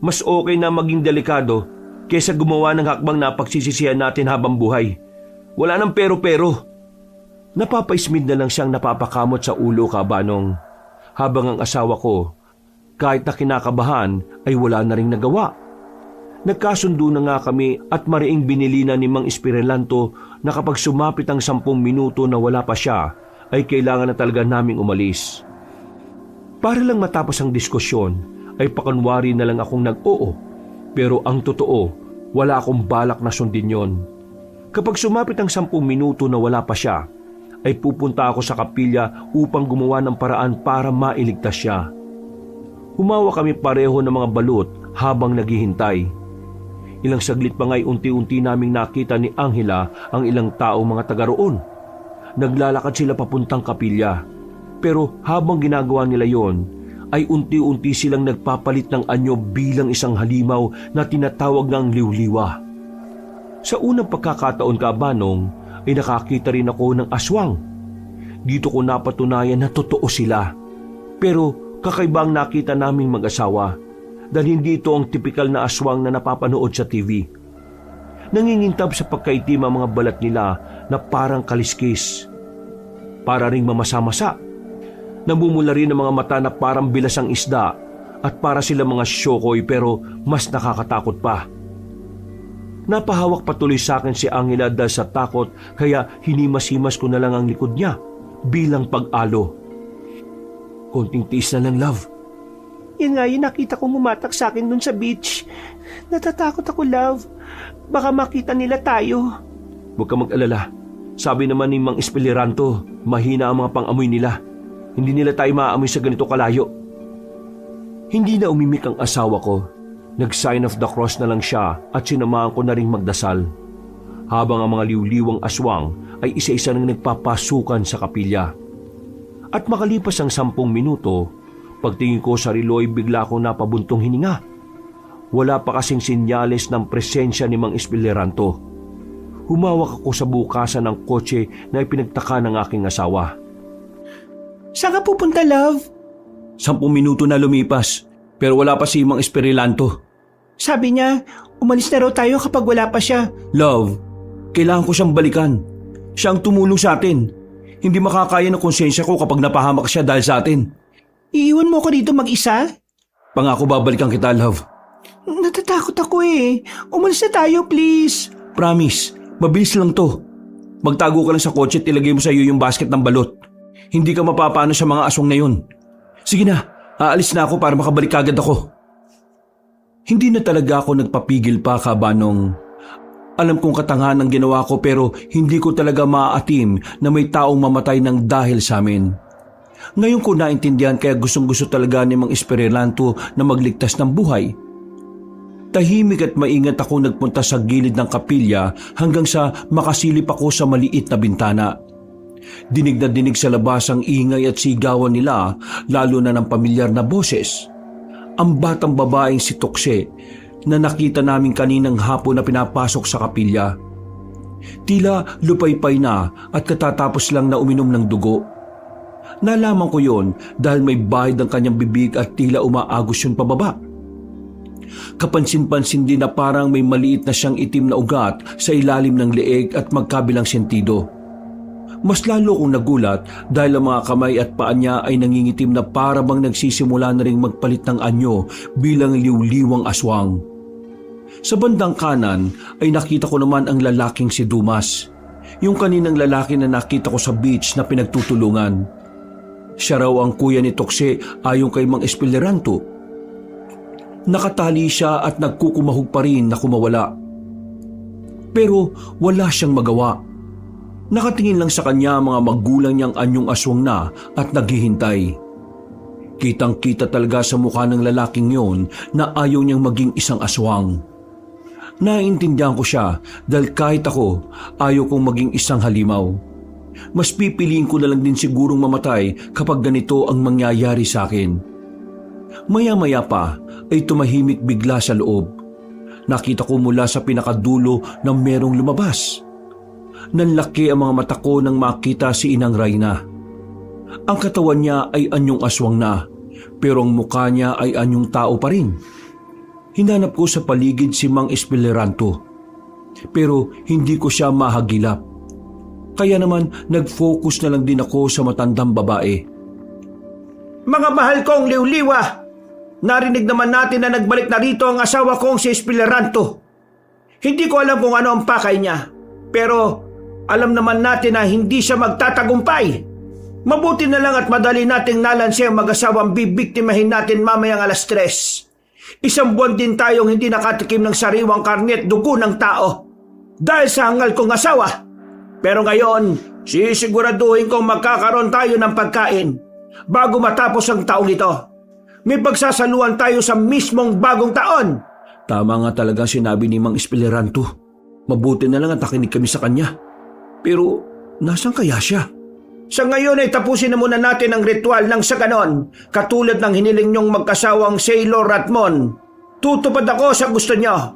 mas okay na maging delikado kaysa gumawa ng hakbang na pagsisisihan natin habang buhay. Wala nang pero-pero. Napapaismid na lang siyang napapakamot sa ulo, Kabanong. Habang ang asawa ko, kahit na kinakabahan, ay wala na ring nagawa. Nagkasundo na nga kami at mariing binilina ni Mang Espeleranto na kapag sumapit ang 10 minuto na wala pa siya, ay kailangan na talaga naming umalis. Para lang matapos ang diskusyon, ay pakunwari na lang akong nag-oo. Pero ang totoo, wala akong balak na sundin yon. Kapag sumapit ang 10 minuto na wala pa siya, ay pupunta ako sa kapilya upang gumawa ng paraan para mailigtas siya. Humawa kami pareho ng mga balot habang naghihintay. Ilang saglit pa nga'y unti-unti naming nakita ni Angela ang ilang taong mga taga roon. Naglalakad sila papuntang kapilya. Pero habang ginagawa nila yon, ay unti-unti silang nagpapalit ng anyo bilang isang halimaw na tinatawag ng liwliwa. Sa unang pagkakataon, Kabanong, ay nakakita rin ako ng aswang. Dito ko napatunayan na totoo sila. Pero kakaiba ang nakita naming mag-asawa dahil hindi ito ang tipikal na aswang na napapanood sa TV. Nangingintab sa pagkaitim ang mga balat nila na parang kaliskis. Para ring mamasa-masa. Namumula rin ang mga mata na parang bilasang isda at para sila mga syokoy pero mas nakakatakot pa. Napahawak patuloy sa akin si Angela dahil sa takot kaya hinimas-himas ko na lang ang likod niya bilang pag-alo. Konting tiis na lang, love. Yan nga yung nakita kong humatak sa akin dun sa beach. Natatakot ako, love. Baka makita nila tayo. Huwag ka mag-alala. Sabi naman ni Mang Espeleranto, mahina ang mga pang-amoy nila. Hindi nila tayo maaamoy sa ganito kalayo. Hindi na umimik ang asawa ko. Nag-sign of the cross na lang siya at sinamahan ko na ring magdasal. Habang ang mga liwliwang aswang ay isa-isa nang nagpapasukan sa kapilya. At makalipas ang 10 minuto, pagtingin ko sa relo ay bigla akong napabuntong hininga. Wala pa kasing sinyales ng presensya ni Mang Espeleranto. Humawak ako sa bukasan ng kotse na ipinagtaka ng aking asawa. Saan ka pupunta, love? 10 minuto na lumipas, pero wala pa si Mang Espeleranto. Sabi niya, umalis na raw tayo kapag wala pa siya. Love, kailangan ko siyang balikan. Siya ang tumulong sa atin. Hindi makakaya ng konsensya ko kapag napahamak siya dahil sa atin. Iiwan mo ko dito mag-isa? Pangako babalikan kita, love. Natatakot ako eh. Umalis na tayo, please. Promise, mabilis lang to. Magtago ka lang sa kotse at ilagay mo sa iyo yung basket ng balot. Hindi ka mapapano sa mga aswang na yun. Sige na, aalis na ako para makabalik agad ako. Hindi na talaga ako nagpapigil pa, Kabanong. Alam kong katangahan ang ginawa ko pero hindi ko talaga maaatim na may taong mamatay ng dahil sa amin. Ngayon ko naintindihan kaya gustong-gusto talaga ni Mang Espirilanto na magligtas ng buhay. Tahimik at maingat ako nagpunta sa gilid ng kapilya hanggang sa makasilip ako sa maliit na bintana. Dinig na dinig sa labas ang ingay at sigawan nila, lalo na ng pamilyar na boses. Ang batang babaeng si Tokse na nakita namin kaninang hapon na pinapasok sa kapilya. Tila lupaypay na at katatapos lang na uminom ng dugo. Nalaman ko yon dahil may bahid ang kanyang bibig at tila umaagos yun pababa. Kapansin-pansin din na parang may maliit na siyang itim na ugat sa ilalim ng leeg at magkabilang sentido. Mas lalo kong nagulat dahil ang mga kamay at paa niya ay nangingitim na para bang nagsisimula na ring magpalit ng anyo bilang liw-liwang aswang. Sa bandang kanan ay nakita ko naman ang lalaking si Dumas, yung kaninang lalaki na nakita ko sa beach na pinagtutulungan. Siya raw ang kuya ni Tokse ayon kay Mang Espirilanto. Nakatali siya at nagkukumahog pa rin na kumawala. Pero wala siyang magawa. Nakatingin lang sa kanya mga magulang niyang anyong aswang na at naghihintay. Kitang-kita talaga sa mukha ng lalaking yon na ayaw niyang maging isang aswang. Naiintindihan ko siya dahil kahit ako ayaw kong maging isang halimaw. Mas pipiliin ko na lang din sigurong mamatay kapag ganito ang mangyayari sa akin. Maya-maya pa ay tumahimik bigla sa loob. Nakita ko mula sa pinakadulo na merong lumabas. Nanlaki ang mga mata ko nang makita si Inang Rayna. Ang katawan niya ay anyong aswang na, pero ang mukha niya ay anyong tao pa rin. Hinanap ko sa paligid si Mang Espirilanto, pero hindi ko siya mahagilap. Kaya naman nag-focus na lang din ako sa matandang babae. Mga mahal kong liw-liwa, narinig naman natin na nagbalik na rito ang asawa kong si Espirilanto. Hindi ko alam kung ano ang pakay niya, pero alam naman natin na hindi siya magtatagumpay. Mabuti na lang at madali nating nalansi ang mag-asawang bibiktimahin natin mamayang 3:00. 1 buwan din tayong hindi nakatikim ng sariwang karne at dugo ng tao dahil sa hangal kong asawa. Pero ngayon, sisiguraduhin kong magkakaroon tayo ng pagkain bago matapos ang taong ito. May pagsasaluhan tayo sa mismong bagong taon. Tama nga talaga sinabi ni Mang Espirilanto. Mabuti na lang at nakinig kami sa kanya. Pero nasan kaya siya? Sa ngayon ay tapusin na muna natin ang ritual ng sa ganon. Katulad ng hiniling niyong magkasawang Sailor Ratmon. Tutupad ako sa gusto niyo.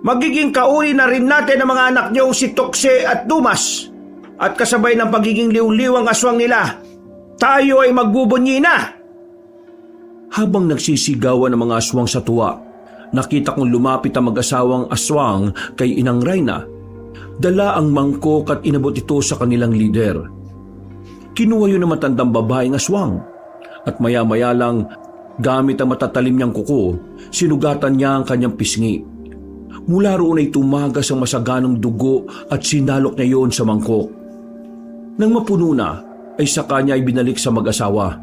Magiging kauri na rin natin ang mga anak niyong si Tokse at Dumas. At kasabay ng pagiging liw-liwang aswang nila, tayo ay magbubunyi na. Habang nagsisigawan ang mga aswang sa tuwa, nakita kong lumapit ang mag-asawang aswang kay Inang Rayna. Dala ang mangkok at inabot ito sa kanilang lider. Kinuha yun ng matandang babaeng aswang at maya-maya lang, gamit ang matatalim niyang kuko, sinugatan niya ang kanyang pisngi. Mula roon ay tumagas ang masaganong dugo at sinalok niya yon sa mangkok. Nang mapuno na, ay sa kanya ay binalik sa mag-asawa.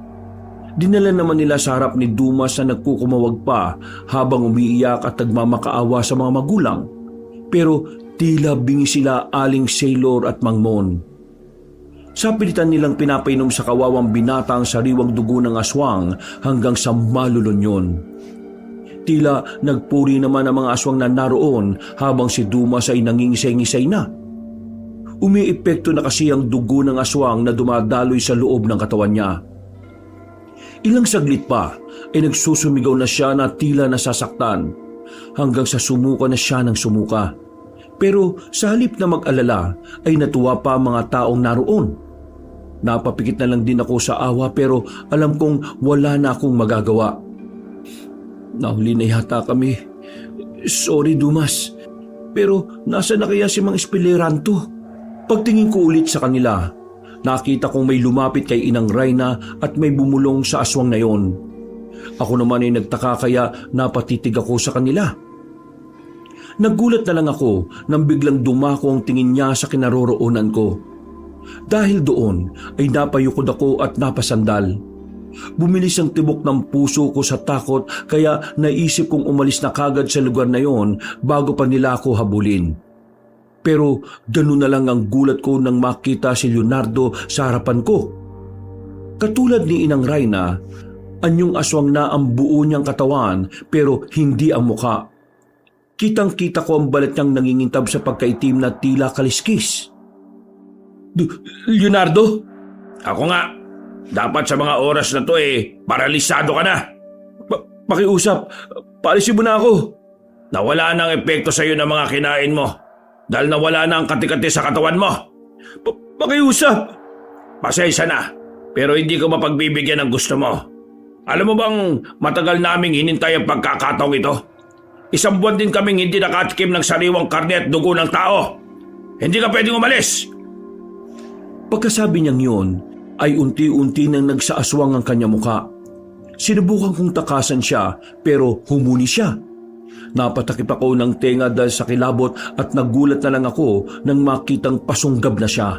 Dinala naman nila sa harap ni Dumas na nagkukumawag pa habang umiiyak at nagmamakaawa sa mga magulang. Pero tila bingi sila Aling Sailor at Mang Mon. Sa pilitan nilang pinapainom sa kawawang binata ang sariwang dugo ng aswang hanggang sa malulon yun. Tila nagpuri naman ang mga aswang na naroon habang si Dumas ay nangingisay-ngisay na. Umiepekto na kasi ang dugo ng aswang na dumadaloy sa loob ng katawan niya. Ilang saglit pa ay nagsusumigaw na siya na tila nasasaktan hanggang sa sumuka na siya ng sumuka. Pero sa halip na mag-alala ay natuwa pa ang mga taong naroon. Napapikit na lang din ako sa awa pero alam kong wala na akong magagawa. Nahuli na yata kami. Sorry Dumas. Pero nasa na kaya si Mang Espirilanto? Pagtingin ko ulit sa kanila, nakita kong may lumapit kay Inang Rayna at may bumulong sa aswang na yon. Ako naman ay nagtaka kaya napatitig ako sa kanila. Nagulat na lang ako nang biglang dumako ang tingin niya sa kinaroroonan ko. Dahil doon ay napayukod ako at napasandal. Bumilis ang tibok ng puso ko sa takot kaya naisip kong umalis na kagad sa lugar na yon bago pa nila ako habulin. Pero ganun na lang ang gulat ko nang makita si Leonardo sa harapan ko. Katulad ni Inang Rayna, anyong aswang na ang buo niyang katawan pero hindi ang muka. Kitang-kita ko ang balat niyang nangingintab sa pagkaitim na tila kaliskis. Leonardo? Ako nga. Dapat sa mga oras na to paralisado ka na. Pakiusap, paalisin mo na ako. Nawala na ang epekto sa iyo ng mga kinain mo. Dahil nawala na ang kati-kati sa katawan mo. Pakiusap. Pasensya na, pero hindi ko mapagbibigyan ng gusto mo. Alam mo bang matagal naming hinintay ang pagkakataong ito? 1 buwan din kaming hindi nakatikim ng sariwang karne at dugo ng tao. Hindi ka pwedeng umalis. Pagkasabi niyang yun, ay unti-unti nang nagsaaswang ang kanya muka. Sinubukan kong takasan siya pero humuni siya. Napatakip ako ng tenga dahil sa kilabot at nagulat na lang ako nang makitang pasunggab na siya.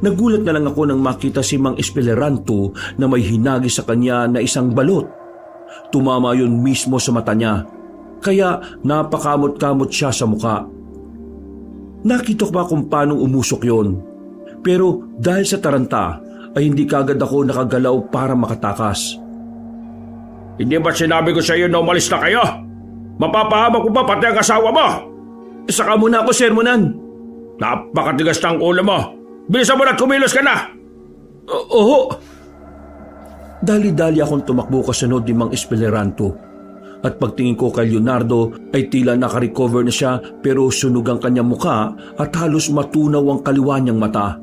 Nagulat na lang ako nang makita si Mang Espeleranto na may hinagi sa kanya na isang balot. Tumama yun mismo sa mata niya, kaya napakamot-kamot siya sa muka. Nakita ko pa kung paano umusok yon. Pero dahil sa taranta ay hindi kagad ako nakagalaw para makatakas. Hindi ba sinabi ko sa iyo na umalis na kayo? Mapapahamak ko ba pati ang asawa mo? Saka muna ako sermonan. Napakatigas ng ulo mo. Bilisan mo na at kumilos ka na. Oo. Dali-dali akong tumakbo kasunod ni Mang Espeleranto. At pagtingin ko kay Leonardo ay tila nakarecover na siya pero sunog ang kanyang muka at halos matunaw ang kaliwa niyang mata.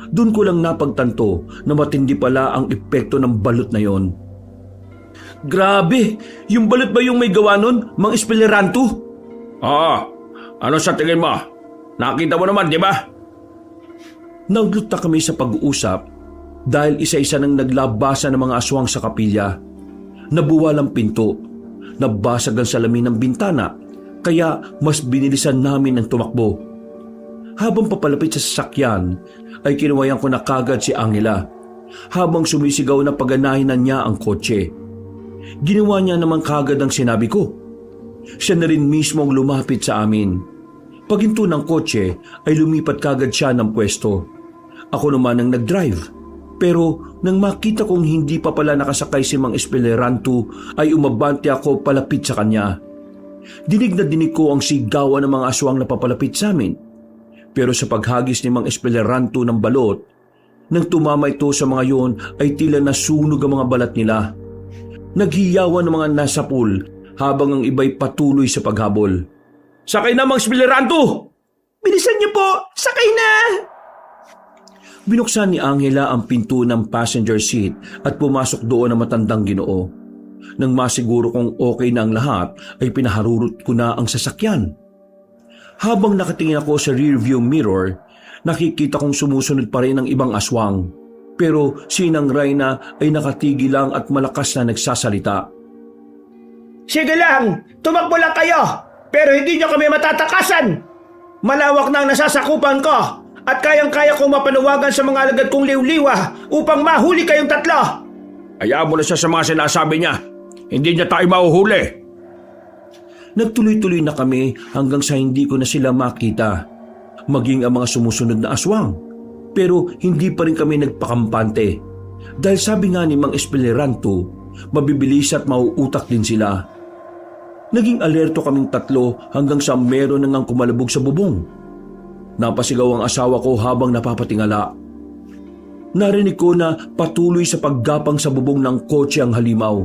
Doon ko lang napagtanto na matindi pala ang epekto ng balot na yon. Grabe! Yung balot ba yung may gawa nun, Mang Espeleranto? Oo. Ano sa tingin mo? Nakita mo naman, di ba? Nagluta kami sa pag-uusap dahil isa-isa nang naglabasa ng mga aswang sa kapilya. Nabuwal ang pinto, nabasag ang salamin ng bintana, kaya mas binilisan namin ang tumakbo. Habang papalapit sa sasakyan, ay kinuwayan ko na kagad si Angela, habang sumisigaw na paganahin na niya ang kotse. Ginawa niya naman kagad ang sinabi ko. Siya na rin mismo ang lumapit sa amin. Paghinto ng kotse ay lumipat kagad siya ng pwesto. Ako naman ang nag-drive. Pero nang makita kong hindi pa pala nakasakay si Mang Espeleranto ay umabante ako palapit sa kanya. Dinig na dinig ko ang sigawan ng mga aswang na papalapit sa amin. Pero sa paghagis ni Mang Espeleranto ng balot, nang tumama ito sa mga yon ay tila nasunog ang mga balat nila. Naghiyawan ng mga nasa pool habang ang iba'y patuloy sa paghabol. Sakay na, Mang Espeleranto! Bilisan niyo po! Sakay na! Binuksan ni Angela ang pinto ng passenger seat at pumasok doon ang matandang Ginoo. Nang masiguro kong okay na ang lahat, ay pinaharurot ko na ang sasakyan. Habang nakatingin ako sa rearview mirror, nakikita kong sumusunod pa rin ang ibang aswang. Pero si Inang Rayna ay nakatigil lang at malakas na nagsasalita. Sige lang! Tumakbo lang kayo! Pero hindi niyo kami matatakasan! Malawak na ang nasasakupan ko! At kayang-kaya kong mapanawagan sa mga alagad kong liwliwa upang mahuli kayong 3. Hayaan mo na siya sa mga sinasabi niya. Hindi niya tayo mahuhuli. Nagtuloy-tuloy na kami hanggang sa hindi ko na sila makita. Maging ang mga sumusunod na aswang. Pero hindi pa rin kami nagpakampante. Dahil sabi nga ni Mang Espeleranto, mabibilis at mauutak din sila. Naging alerto kaming 3 hanggang sa meron nang kumalabog sa bubong. Napasigaw ang asawa ko habang napapatingala. Narinig ko na patuloy sa paggapang sa bubong ng kotse ang halimaw.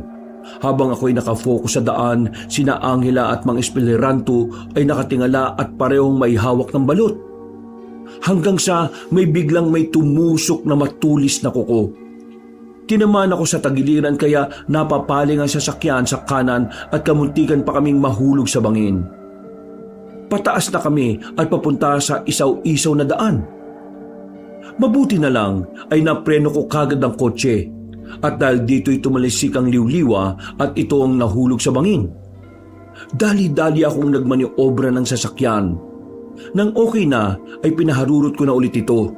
Habang ako'y nakafocus sa daan, sina Angela at Mang Espeleranto ay nakatingala at parehong may hawak ng balot. Hanggang sa may biglang may tumusok na matulis na kuko. Tinamaan ako sa tagiliran kaya napapaling ang sasakyan sa kanan at kamuntikan pa kaming mahulog sa bangin. Pataas na kami at papunta sa isaw-isaw na daan. Mabuti na lang ay napreno ko kagad ang kotse At dahil dito'y tumalisik ang liwliwa at ito ang nahulog sa bangin. Dali-dali akong nagmaniobra ng sasakyan. Nang okay na ay pinaharurot ko na ulit ito.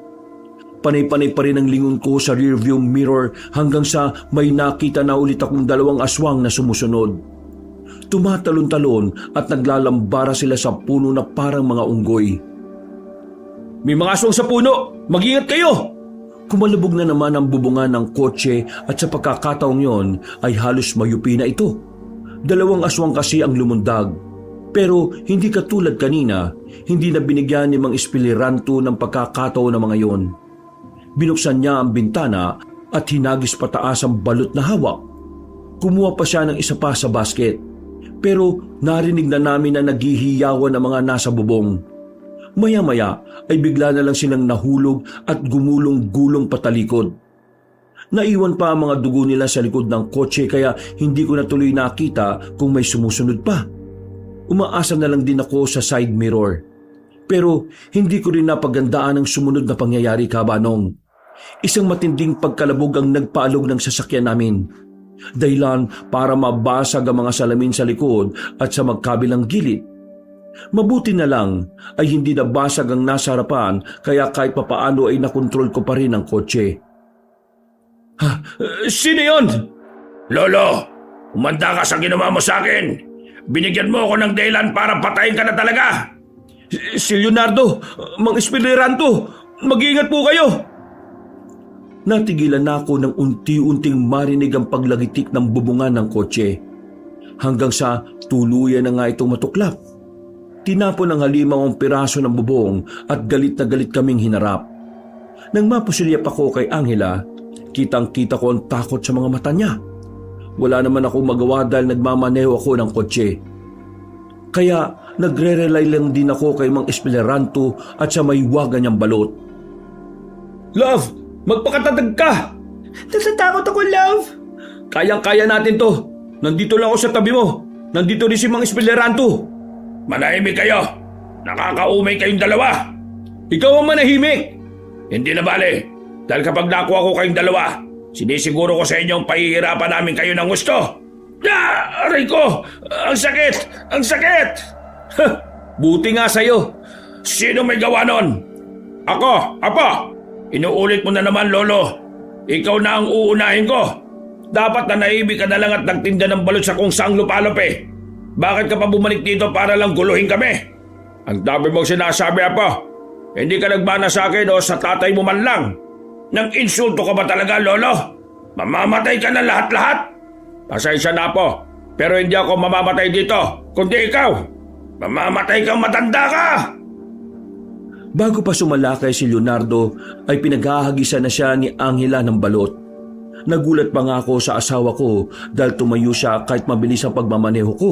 Panay-panay pa rin ang lingon ko sa rearview mirror hanggang sa may nakita na ulit akong dalawang aswang na sumusunod. Tumatalon-talon at naglalambara sila sa puno na parang mga unggoy. May mga aswang sa puno! Mag-ingat kayo! Kumalubog na naman ang bubungan ng kotse at sa pagkakataong yon ay halos mayupi na ito. Dalawang aswang kasi ang lumundag. Pero hindi katulad kanina, hindi na binigyan ni Mang Espiliranto ng pagkakataon ng mga yon. Binuksan niya ang bintana at hinagis pataas ang balot na hawak. Kumuha pa siya ng isa pa sa basket. Pero narinig na namin na naghihiyawan ang mga nasa bubong. Maya-maya ay bigla na lang silang nahulog at gumulong-gulong patalikod. Naiwan pa ang mga dugo nila sa likod ng kotse kaya hindi ko na tuloy nakita kung may sumusunod pa. Umaasa na lang din ako sa side mirror. Pero hindi ko rin napagandaan ang sumunod na pangyayari, Kabanong. Isang matinding pagkalabog ang nagpaalog ng sasakyan namin. Dahilan para mabasag ang mga salamin sa likod at sa magkabilang gilid. Mabuti na lang ay hindi nabasag ang nasa harapan kaya kahit papaano ay nakontrol ko pa rin ang kotse. Sino yon? Lolo, umanda ka sa ginawa mo sa akin. Binigyan mo ako ng dahilan para patayin ka na talaga. Si Leonardo, Mang Espiliranto, mag-iingat po kayo! Natigilan na ako ng unti-unting marinig ang paglagitik ng bubungan ng kotse. Hanggang sa tuluyan na nga itong matuklap. Tinapon ng halimaw ang piraso ng bubong at galit na galit kaming hinarap. Nang mapusilyap ako kay Angela, kitang-kita ko ang takot sa mga mata niya. Wala naman ako magawa dahil nagmamaneho ako ng kotse. Kaya nagre-rely lang din ako kay Mang Espiliranto at sa may waga niyang balot. Love, magpakatatag ka! Natatakot ako, love! Kayang-kaya natin to. Nandito lang ako sa tabi mo. Nandito rin si Mang Espiliranto. Manahimik kayo. Nakakaumay kayong dalawa. Ikaw ang manahimik. Hindi na bale. Dahil kapag nakuha ko kayong dalawa, sinisiguro ko sa inyong pahihirapan namin kayo ng gusto. Aray ko! Ang sakit! Ang sakit! Buti nga sa'yo. Sino may gawa nun? Ako, Apo! Inuulit mo na naman, Lolo. Ikaw na ang uunahin ko. Dapat na naibig ka na lang at nagtinda ng balot sa kung saang lupalop eh. Bakit ka pa bumalik dito para lang guluhin kami? Ang dami mong sinasabi, Apo. Hindi ka nagbana sa akin o sa tatay mo man lang. Nang insulto ka ba talaga, Lolo? Mamamatay ka na lahat-lahat. Pasensya na, Apo. Pero hindi ako mamamatay dito, kundi ikaw. Mamamatay kang matanda ka! Bago pa sumalakay si Leonardo ay pinaghahagisan na siya ni Angela ng balot. Nagulat pa nga ako sa asawa ko dahil tumayo siya kahit mabilis ang pagmamaneho ko.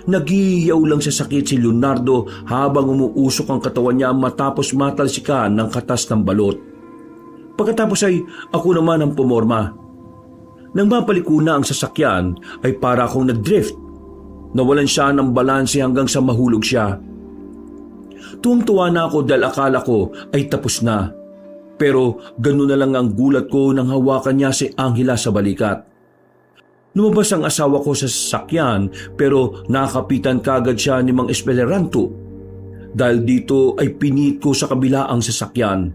Naghihiyaw lang sa sakit si Leonardo habang umuusok ang katawan niya matapos matalsikan ng katas ng balot. Pagkatapos ay ako naman ang pumorma. Nang mapaliko na ang sasakyan ay para akong nag-drift. Nawalan siya ng balanse hanggang sa mahulog siya. Tuwang-tuwa na ako dahil akala ko ay tapos na. Pero ganoon na lang ang gulat ko nang hawakan niya si Angela sa balikat. Lumabas ang asawa ko sa sasakyan pero nakapitan kagad siya ni Mang Espiliranto. Dahil dito ay pinit ko sa kabila ang sasakyan.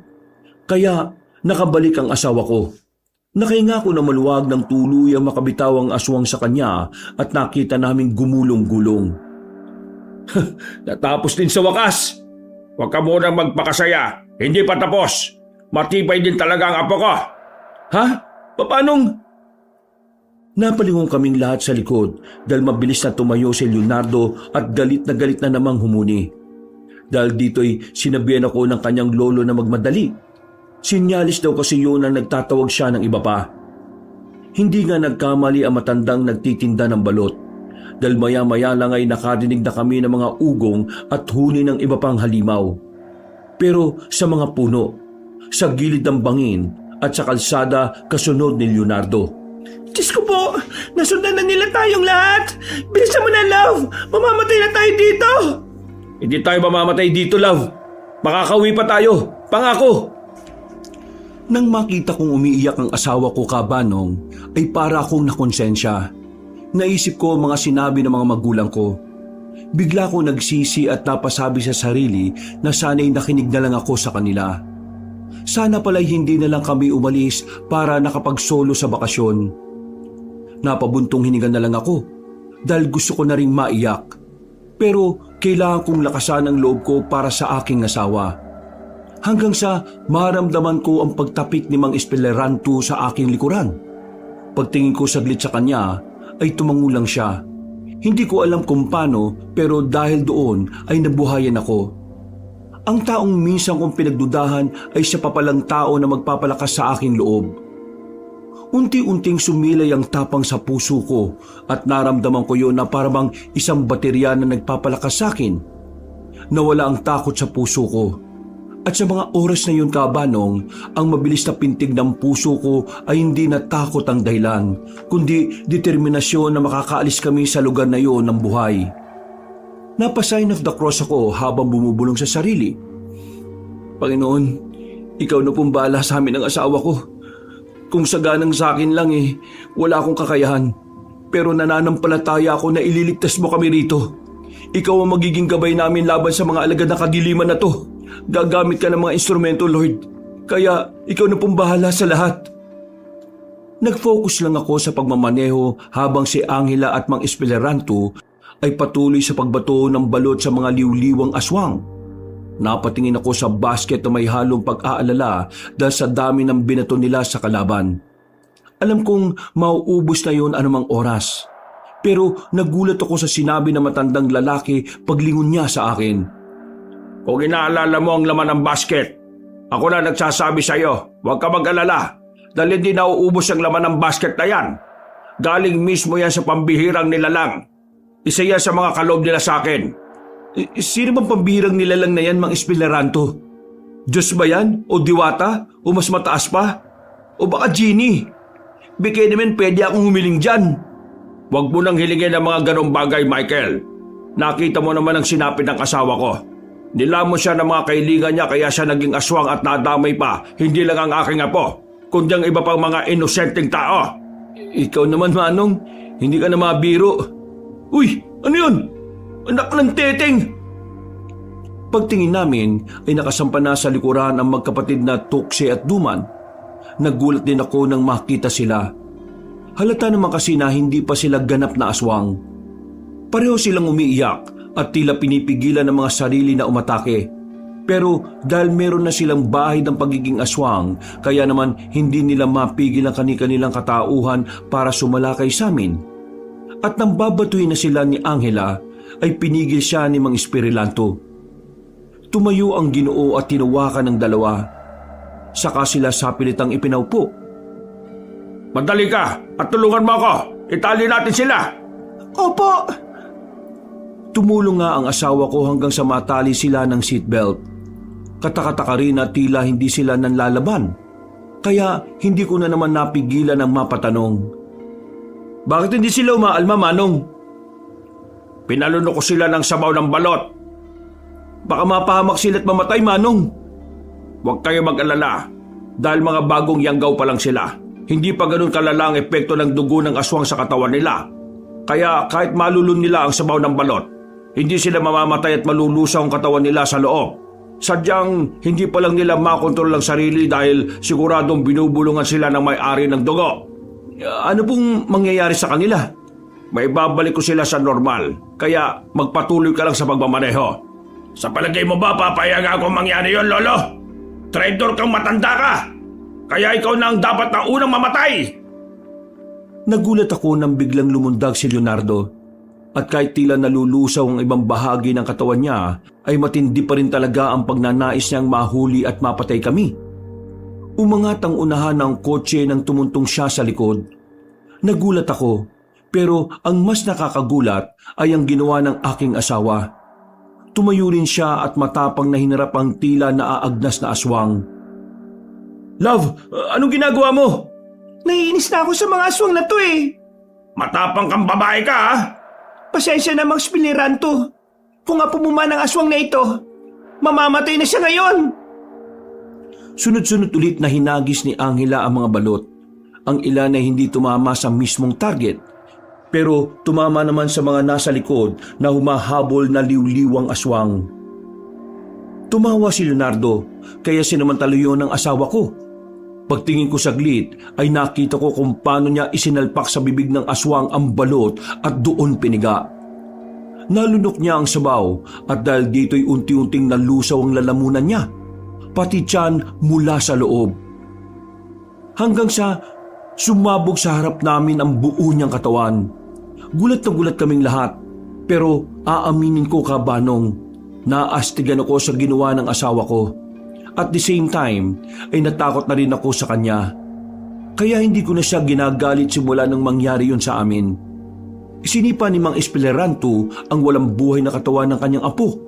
Kaya nakabalik ang asawa ko. Nakahinga ko na maluwag ng tuluyang makabitaw ang aswang sa kanya at nakita naming gumulong-gulong. Natapos din sa wakas. Huwag ka munang magpakasaya. Hindi pa tapos. Matibay din talaga ang apo ko. Ha? Paanong? Napalingon kaming lahat sa likod dahil mabilis na tumayo si Leonardo at galit na namang humuni. Dahil dito'y sinabihan ako ng kanyang lolo na magmadali. Sinyalis daw kasi yun na nagtatawag siya ng iba pa. Hindi nga nagkamali ang matandang nagtitinda ng balot. Dahil maya-maya lang ay nakadinig na kami ng mga ugong at huni ng iba pang halimaw. Pero sa mga puno, sa gilid ng bangin at sa kalsada kasunod ni Leonardo. Diyos ko po, nasundan na nila tayong lahat. Bilisan mo na, love. Mamamatay na tayo dito. Hindi tayo mamamatay dito, love. Makakauwi pa tayo. Pangako. Nang makita kong umiiyak ang asawa ko, Kabanong, ay para akong nakonsensya. Naisip ko ang mga sinabi ng mga magulang ko. Bigla ko nagsisi at napasabi sa sarili na sana'y nakinig na lang ako sa kanila. Sana pala'y hindi na lang kami umalis para nakapagsolo sa bakasyon. Napabuntong hininga na lang ako dahil gusto ko na ring maiyak. Pero kailangan kong lakasan ang loob ko para sa aking asawa. Hanggang sa maramdaman ko ang pagtapik ni Mang Espeleranto sa aking likuran. Pagtingin ko saglit sa kanya ay tumango lang siya. Hindi ko alam kung paano pero dahil doon ay nabuhayan ako. Ang taong minsan kong pinagdudahan ay siya pa palang tao na magpapalakas sa aking loob. Unti-unting sumilay ang tapang sa puso ko at naramdaman ko yun na parang isang baterya na nagpapalakas sa akin. Nawala ang takot sa puso ko. At sa mga oras na yun, Kabanong, ang mabilis na pintig ng puso ko ay hindi na takot ang dahilan, kundi determinasyon na makakaalis kami sa lugar na yun ng buhay. Napasign of the cross ako habang bumubulong sa sarili. Panginoon, ikaw na pong bahala sa amin ng asawa ko. Kung saganang sa akin lang wala akong kakayahan. Pero nananampalataya ako na ililigtas mo kami rito. Ikaw ang magiging gabay namin laban sa mga alagad na kadiliman na to. Gagamit ka ng mga instrumento, Lord. Kaya ikaw na pong bahala sa lahat. Nag-focus lang ako sa pagmamaneho habang si Angela at Mang Espeleranto ay patuloy sa pagbato ng balot sa mga liw-liwang aswang. Napatingin ako sa basket na may halong pag-aalala dahil sa dami ng binato nila sa kalaban. Alam kong mauubos na yon anumang oras. Pero nagulat ako sa sinabi ng matandang lalaki paglingon niya sa akin. Kung inaalala mo ang laman ng basket, ako na nagsasabi sa iyo, huwag ka mag-alala dahil hindi nauubos ang laman ng basket na yan. Galing mismo yan sa pambihirang nilalang. Isa yan sa mga kaloob nila sa akin. Sino bang pambihirang nilalang na yan, Mang Espeleranto? Diyos ba yan? O diwata? O mas mataas pa? O baka genie? Bigay naman pwede akong humiling dyan. Huwag mo nang hilingin ang mga ganong bagay, Michael. Nakita mo naman ang sinapit ng asawa ko. Nilamon siya ng mga kaibigan niya kaya siya naging aswang at nadamay pa. Hindi lang ang aking apo, kundi ang iba pang mga inosenteng tao. Ikaw naman, Manong, hindi ka na mabiro. Uy, ano yun? Anak ng teteng! Pagtingin namin ay nakasampa na sa likuran ang magkapatid na Tukse at Duman. Nagulat din ako nang makita sila. Halata naman kasi na hindi pa sila ganap na aswang. Pareho silang umiiyak at tila pinipigilan ng mga sarili na umatake. Pero dahil meron na silang bahay ng pagiging aswang, kaya naman hindi nila mapigil ang kanilang katauhan para sumalakay sa amin. At nang babatuhin na sila ni Angela, ay pinigil siya ni Mang Espeleranto. Tumayo ang Ginoo at tinawakan ng dalawa. Saka sila sapilitang ipinaupo. Madali ka at tulungan mo ako. Itali natin sila. Opo! Tumulong nga ang asawa ko hanggang sa matali sila ng seatbelt. Katakataka rin na tila hindi sila nanlalaban. Kaya hindi ko na naman napigilan ang mapatanong. Bakit hindi sila umaalma, Manong? Pinaluno ko sila ng sabaw ng balot. Baka mapahamak sila at mamatay, Manong. Huwag kayo mag-alala dahil mga bagong yanggaw pa lang sila. Hindi pa ganun kalala ang epekto ng dugo ng aswang sa katawan nila. Kaya kahit malulun nila ang sabaw ng balot, hindi sila mamamatay at malulusaw ang katawan nila sa loob. Sadyang hindi pa lang nila makontrol ang sarili dahil siguradong binubulungan sila ng may-ari ng dugo. Ano pong mangyayari sa kanila? May babalik ko sila sa normal, kaya magpatuloy ka lang sa pagmamaneho. Sa palagay mo ba papayagan akong mangyari yon, Lolo? Traitor kang matanda ka! Kaya ikaw na ang dapat na unang mamatay! Nagulat ako nang biglang lumundag si Leonardo. At kahit tila nalulusaw ang ibang bahagi ng katawan niya, ay matindi pa rin talaga ang pagnanais niyang mahuli at mapatay kami. Umangat ang unahan ng kotse nang tumuntong siya sa likod. Nagulat ako, pero ang mas nakakagulat ay ang ginawa ng aking asawa. Tumayo rin siya at matapang na hinarap ang tila naaagnas na aswang. Love, anong ginagawa mo? Naiinis na ako sa mga aswang na to eh. Matapang kang babae ka, ha? Pasensya na, Mang Espeleranto. Kung nga pumuman ang aswang na ito, mamamatay na siya ngayon. Sunod-sunod ulit na hinagis ni Angela ang mga balot. Ang ilan ay hindi tumama sa mismong target, pero tumama naman sa mga nasa likod na humahabol na liwliwang aswang. Tumawa si Leonardo, kaya sinamantala yun ng asawa ko. Pagtingin ko saglit ay nakita ko kung paano niya isinalpak sa bibig ng aswang ang balot at doon piniga. Nalunok niya ang sabaw at dahil dito'y unti-unting nalusaw ang lalamunan niya, pati tiyan mula sa loob. Hanggang sa sumabog sa harap namin ang buo niyang katawan. Gulat na gulat kaming lahat, pero aaminin ko kabanong, naastigan ako sa ginawa ng asawa ko. At the same time, ay natakot na rin ako sa kanya. Kaya hindi ko na siya ginagalit simula nang mangyari yun sa amin. Isinipa ni Mang Espeleranto ang walang buhay na katawan ng kanyang apo.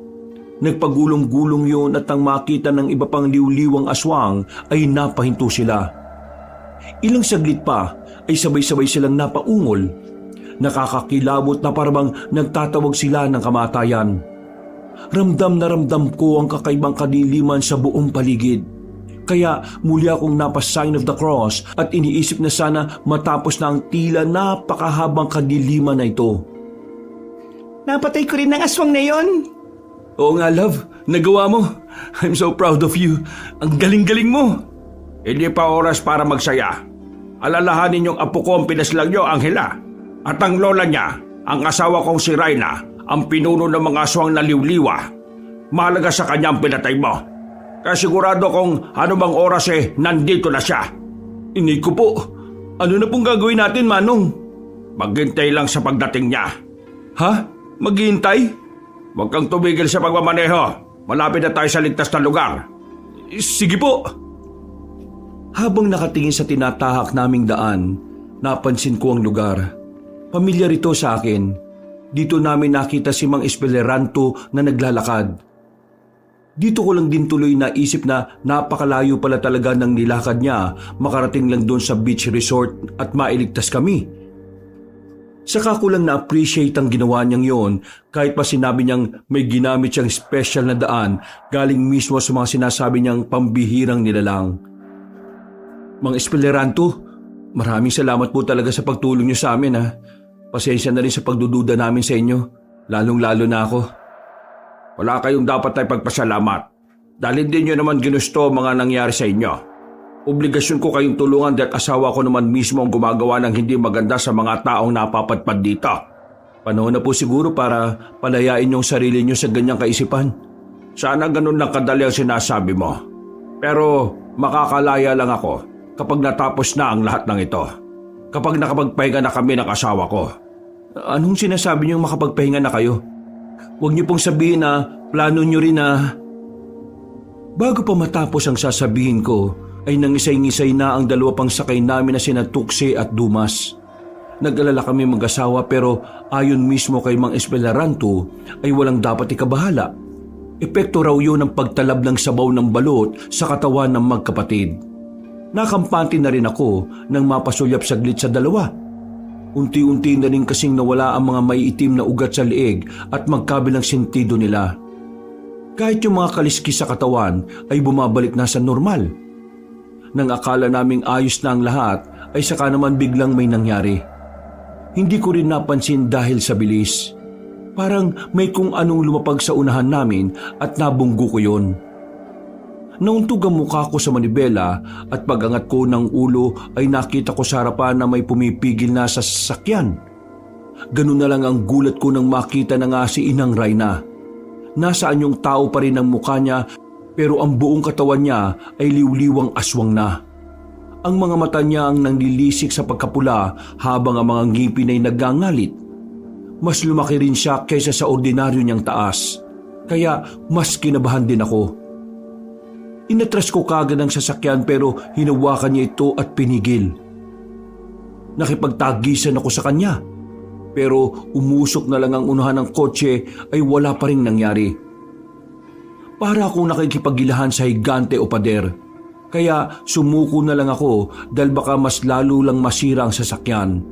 Nagpagulong-gulong yun at nang makita ng iba pang liwliwang aswang ay napahinto sila. Ilang saglit pa ay sabay-sabay silang napaungol. Nakakakilabot na parang nagtatawag sila ng kamatayan. Ramdam na ramdam ko ang kakaibang kadiliman sa buong paligid. Kaya muli akong napa-sign of the cross at iniisip na sana matapos na ang tila napakahabang kadiliman na ito. Napatay ko rin ang aswang na yon. Oo nga, love. Nagawa mo. I'm so proud of you. Ang galing-galing mo. Hindi pa oras para magsaya. Alalahanin yung apo ko ang pinaslang niyo, Angela. At ang lola niya, ang asawa kong si Reyna, ang pinuno ng mga aswang na liwliwa. Mahalaga sa kanya ang pinatay mo. Kaya sigurado kong anumang oras nandito na siya. Inay ko po. Ano na pong gagawin natin, Manong? Maghintay lang sa pagdating niya. Ha? Maghihintay? Huwag kang tumigil sa pagmamaneho. Malapit na tayo sa ligtas na lugar. Sige po. Habang nakatingin sa tinatahak naming daan, napansin ko ang lugar. Pamilyar ito sa akin. Dito namin nakita si Mang Espeleranto na naglalakad. Dito ko lang din tuloy naisip na napakalayo pala talaga ng nilakad niya makarating lang doon sa beach resort at mailigtas kami. Saka ko lang na-appreciate ang ginawa niyang yon kahit pa sinabi niyang may ginamit siyang special na daan galing mismo sa mga sinasabi niyang pambihirang nilalang. Mang Espeleranto, maraming salamat po talaga sa pagtulong niyo sa amin ha. Pasensya na rin sa pagdududa namin sa inyo, lalong-lalo na ako. Wala kayong dapat ay pagpasalamat. Dahil hindi nyo naman ginusto mga nangyari sa inyo. Obligasyon ko kayong tulungan dahil asawa ko naman mismo ang gumagawa ng hindi maganda sa mga taong napapadpad dito. Panahon na po siguro para palayain yung sarili nyo sa ganyang kaisipan. Sana ganun lang kadali ang sinasabi mo. Pero makakalaya lang ako kapag natapos na ang lahat ng ito. Kapag nakapagpahinga na kami ng asawa ko. Anong sinasabi niyong makapagpahinga na kayo? Huwag niyo pong sabihin na plano niyo rin na... Bago pa matapos ang sasabihin ko, ay nangisay-ngisay na ang dalawa pang sakay namin na sina Tukse at Dumas. Nag-alala kami mag-asawa pero ayon mismo kay Mang Espeleranto ay walang dapat ikabahala. Epekto raw yun ang pagtalab ng sabaw ng balot sa katawan ng magkapatid. Nakampante na rin ako nang mapasulyap saglit sa dalawa. Unti-unti na rin kasing nawala ang mga maiitim na ugat sa leeg at magkabilang sentido nila. Kahit yung mga kaliskis sa katawan ay bumabalik na sa normal. Nang akala naming ayos na ang lahat ay saka naman biglang may nangyari. Hindi ko rin napansin dahil sa bilis. Parang may kung anong lumapag sa unahan namin at nabunggo ko yun. Nauntog ang mukha ko sa manibela at pag-angat ko ng ulo ay nakita ko sa harapan na may pumipigil na sa sasakyan. Ganun na lang ang gulat ko nang makita na nga si Inang Reyna. Nasaan yung tao pa rin ang mukha niya pero ang buong katawan niya ay liwliwang aswang na. Ang mga mata niya ang nanlilisik sa pagkapula habang ang mga ngipin ay nagangalit. Mas lumaki rin siya kaysa sa ordinaryo niyang taas. Kaya mas kinabahan din ako. Inatras ko kagad ang sasakyan pero hinawakan niya ito at pinigil. Nakipagtagisan ako sa kanya. Pero umusok na lang ang unahan ng kotse ay wala pa rin nangyari. Para akong nakikipaggilahan sa higante o pader. Kaya sumuko na lang ako dahil baka mas lalo lang masira ang sasakyan.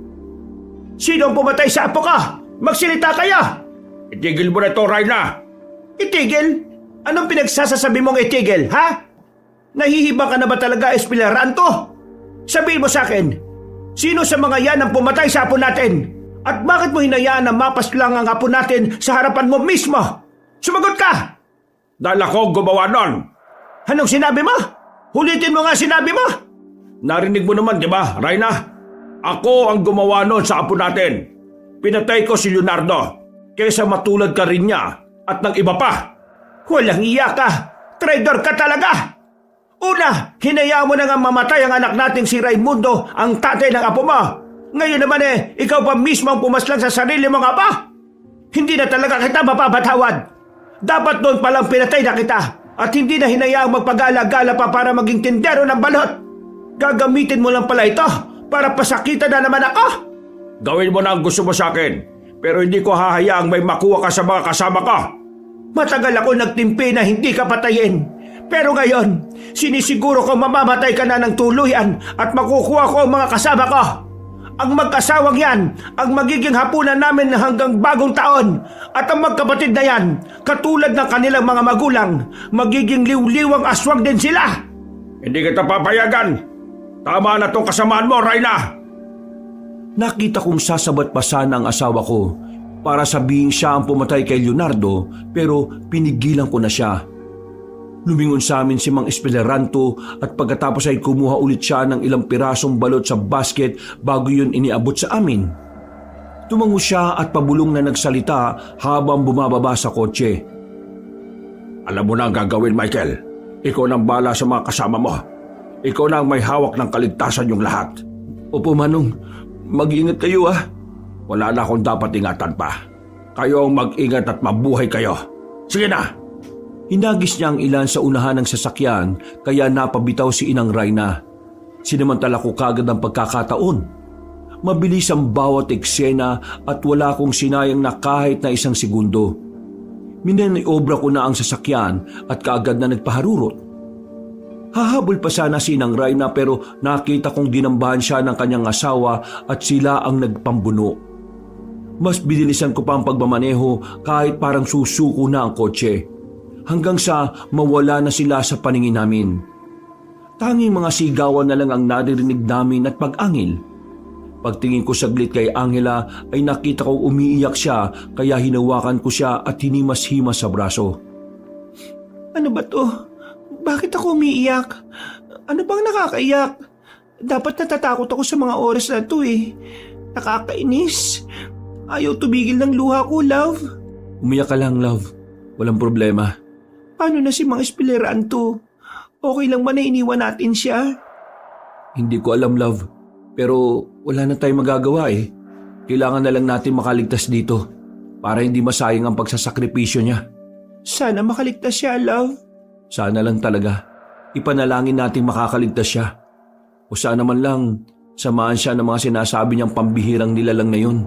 Sino ang pumatay sa apo ka? Magsilita kaya! Itigil mo na ito, Reyna! Itigil? Anong pinagsasasabi mong itigil, ha? Nahihibang ka na ba talaga, Espeleranto? Sabihin mo sa akin, sino sa mga yan ang pumatay sa apo natin? At bakit mo hinayaan na mapaslang ang apo natin sa harapan mo mismo? Sumagot ka! Dahil ako gumawa nun. Anong sinabi mo? Ulitin mo nga sinabi mo. Narinig mo naman, di ba, Reyna? Ako ang gumawa nun sa apo natin. Pinatay ko si Leonardo kaysa matulad ka rin niya at ng iba pa. Walang iya ka. Traitor ka talaga. Una, hinayaan mo na nga mamatay ang anak nating si Raimundo, ang tatay ng apo mo. Ngayon naman ikaw pa mismo ang pumaslang sa sarili mong apa? Hindi na talaga kita mapapatawad. Dapat doon palang pinatay na kita at hindi na hinayaang magpagala-gala pa para maging tindero ng balot. Gagamitin mo lang pala ito para pasakitan na naman ako. Gawin mo na ang gusto mo sa akin, pero hindi ko hahayaang may makuha ka sa mga kasama ko. Matagal ako nagtimpi na hindi ka patayin. Pero ngayon, sinisiguro ko mamamatay ka na ng tuluyan at makukuha ko ang mga kasama ko. Ang magkasawang yan ang magiging hapunan namin hanggang bagong taon. At ang magkapatid na yan, katulad ng kanilang mga magulang, magiging liw-liwang aswang din sila. Hindi kita papayagan. Tama na tong kasamaan mo, Reyna. Nakita kong sasabat pa sana ang asawa ko para sabihin siya ang pumatay kay Leonardo, pero pinigilan ko na siya. Lumingon sa amin si Mang Espeleranto at pagkatapos ay kumuha ulit siya ng ilang pirasong balot sa basket bago yun iniabot sa amin. Tumango siya at pabulong na nagsalita habang bumababa sa kotse. Alam mo na ang gagawin, Michael. Ikaw nang bala sa mga kasama mo. Ikaw na ang may hawak ng kaligtasan yung lahat. Opo, Manong. Mag-ingat kayo, ah. Wala na akong dapat ingatan pa. Kayo ang mag-ingat at mabuhay kayo. Sige na! Hinagis niya ang ilan sa unahan ng sasakyan kaya napabitaw si Inang Reyna. Sinamantala ko kagad ang pagkakataon. Mabilis ang bawat eksena at wala akong sinayang na kahit na isang segundo. Minaniobra ko na ang sasakyan at kaagad na nagpaharurot. Hahabol pa sana si Inang Reyna pero nakita kong dinambahan siya ng kanyang asawa at sila ang nagpambuno. Mas binilisan ko pa ang pagmamaneho kahit parang susuko na ang kotse. Hanggang sa mawala na sila sa paningin namin. Tanging mga sigawan na lang ang naririnig namin at pag-angil. Pagtingin ko saglit kay Angela ay nakita kong umiiyak siya kaya hinawakan ko siya at hinimas-himas sa braso. Ano ba to? Bakit ako umiiyak? Ano bang nakakaiyak? Dapat natatakot ako sa mga oras na to eh. Nakakainis. Ayaw tumigil ng luha ko, love. Umiyak ka lang, love. Walang problema. Paano na si Mang Espeleranto? Okay lang ba na iniwan natin siya? Hindi ko alam, love. Pero wala na tayong magagawa eh. Kailangan na lang natin makaligtas dito para hindi masayang ang pagsasakripisyo niya. Sana makaligtas siya, love. Sana lang talaga. Ipanalangin natin makakaligtas siya. O sana man lang samaan siya ng mga sinasabi niyang pambihirang nilalang na yun.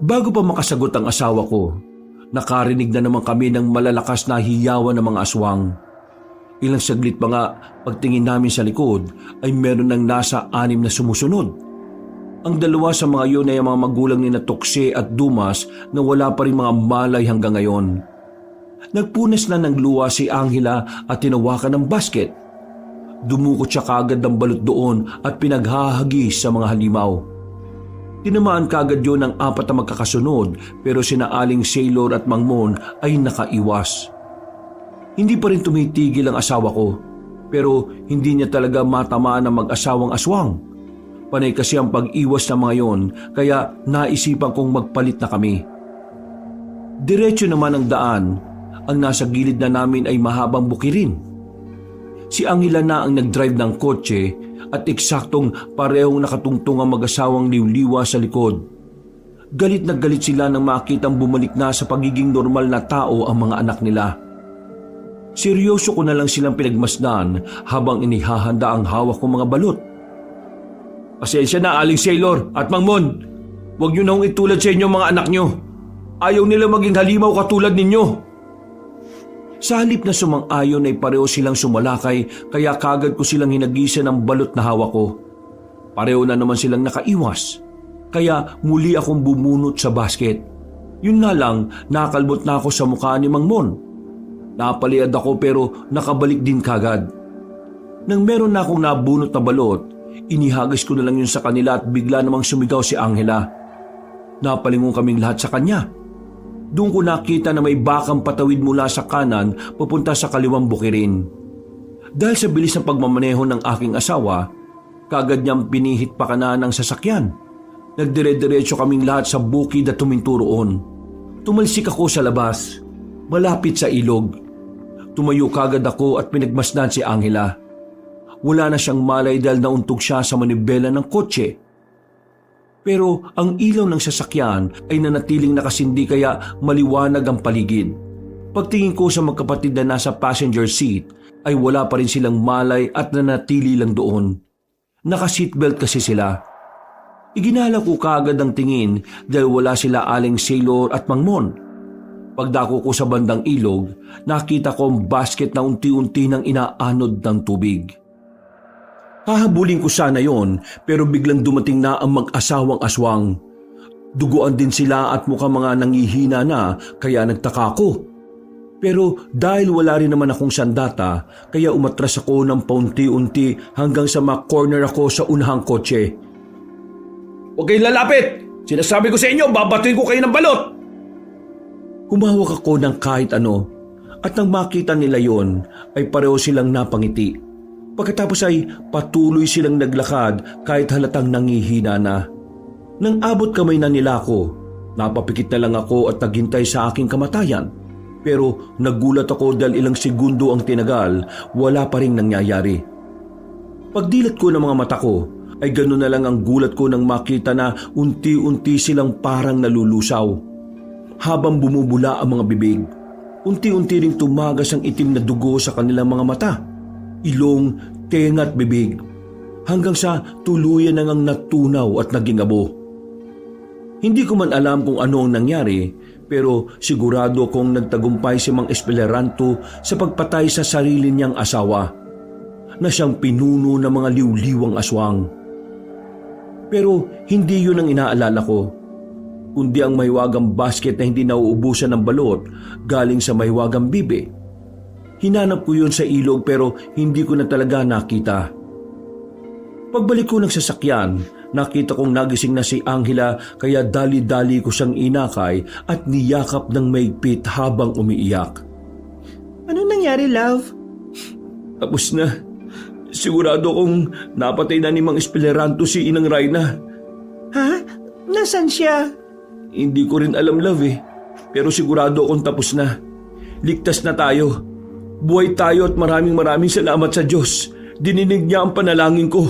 Bago pa makasagot ang asawa ko, nakarinig na naman kami ng malalakas na hiyawan ng mga aswang. Ilang saglit pa nga pagtingin namin sa likod ay meron ng nasa 6 na sumusunod. Ang dalawa sa mga yun ay ang mga magulang ni Tukse at Dumas na wala pa rin mga malay hanggang ngayon. Nagpunas na ng luha si Angela at tinawakan ng basket. Dumukot siya kagad ng balot doon at pinaghahagis sa mga halimaw. Tinamaan kagad yun ng 4 na magkakasunod pero sina Aling Sailor at Mang Mon ay nakaiwas. Hindi pa rin tumitigil ang asawa ko pero hindi niya talaga matamaan ang mag-asawang aswang. Panay kasi ang pag-iwas ng mga yon kaya naisipan kong magpalit na kami. Diretso naman ang daan, ang nasa gilid na namin ay mahabang bukirin. Si Angela na ang nag-drive ng kotse at eksaktong parehong nakatungtong ang mag-asawang liwliwa sa likod. Galit na galit sila nang makitang bumalik na sa pagiging normal na tao ang mga anak nila. Seryoso ko na lang silang pinagmasdan habang inihahanda ang hawak kong mga balot. Pasensya na, Aling Sailor at Mang Mon. Huwag niyo na hong itulad sa inyo mga anak niyo. Ayaw nila maging halimaw katulad ninyo. Sa halip na sumang-ayon ay pareho silang sumalakay kaya kagad ko silang hinagisa ng balot na hawak ko. Pareho na naman silang nakaiwas. Kaya muli akong bumunot sa basket. Yun nga lang, nakalbot na ako sa mukha ni Mang Mon. Napaliad ako pero nakabalik din kagad. Nang meron na akong nabunot na balot, inihagis ko na lang yun sa kanila at bigla namang sumigaw si Angela. Napalingon kaming lahat sa kanya. Doon ko nakita na may bakang patawid mula sa kanan papunta sa kaliwang bukirin. Dahil sa bilis ng pagmamaneho ng aking asawa, kagad niyang pinihit pa kanan ng sasakyan. Nagdire-diretso kaming lahat sa bukid at tuminto roon. Tumalsik ako sa labas, malapit sa ilog. Tumayo kagad ako at pinagmasdan si Angela. Wala na siyang malay dahil nauntog siya sa manibela ng kotse. Pero ang ilaw ng sasakyan ay nanatiling nakasindi kaya maliwanag ang paligid. Pagtingin ko sa magkapatid na nasa passenger seat ay wala pa rin silang malay at nanatili lang doon. Naka-seatbelt kasi sila. Iginala ko kagad ang tingin dahil wala sila Aling Sailor at Mangmon. Pagdako ko sa bandang ilog, nakita ko ang basket na unti-unti nang inaanod ng tubig. Hahabulin ko sana yon pero biglang dumating na ang mag-asawang aswang. Duguan din sila at mukhang mga nangihina na kaya nagtaka ako. Pero dahil wala rin naman akong sandata kaya umatras ako ng paunti-unti hanggang sa ma-corner ako sa unahang kotse. Huwag kayong lalapit! Sinasabi ko sa inyo, babatuin ko kayo ng balot! Humawak ako ng kahit ano at nang makita nila yon ay pareho silang napangiti. Pagkatapos ay patuloy silang naglakad kahit halatang nangihina na. Nang abot kamay na nila ako, napapikit na lang ako at naghintay sa aking kamatayan. Pero nagulat ako dahil ilang segundo ang tinagal, wala pa ring nangyayari. Pagdilat ko ng mga mata ko, ay gano'n na lang ang gulat ko nang makita na unti-unti silang parang nalulusaw. Habang bumubula ang mga bibig, unti-unti ring tumagas ang itim na dugo sa kanilang mga mata. Ilong, tenga at bibig, hanggang sa tuluyan na ngang natunaw at naging abo. Hindi ko man alam kung ano ang nangyari, pero sigurado kong nagtagumpay si Mang Espeleranto sa pagpatay sa sarili niyang asawa, na siyang pinuno ng mga liw-liwang aswang. Pero hindi yun ang inaalala ko, kundi ang mahiwagang basket na hindi nauubusan ng balot galing sa mahiwagang bibe. Hinanap ko yun sa ilog pero hindi ko na talaga nakita. Pagbalik ko ng sasakyan, nakita kong nagising na si Angela kaya dali-dali ko siyang inakay at niyakap ng maigpit habang umiiyak. Ano nangyari, love? Tapos na. Sigurado kong napatay na ni Mang Espeleranto si Inang Rayna. Ha? Nasaan siya? Hindi ko rin alam, love eh. Pero sigurado akong tapos na. Ligtas na tayo. Buhay tayo at maraming salamat sa Diyos. Dininig niya ang panalangin ko.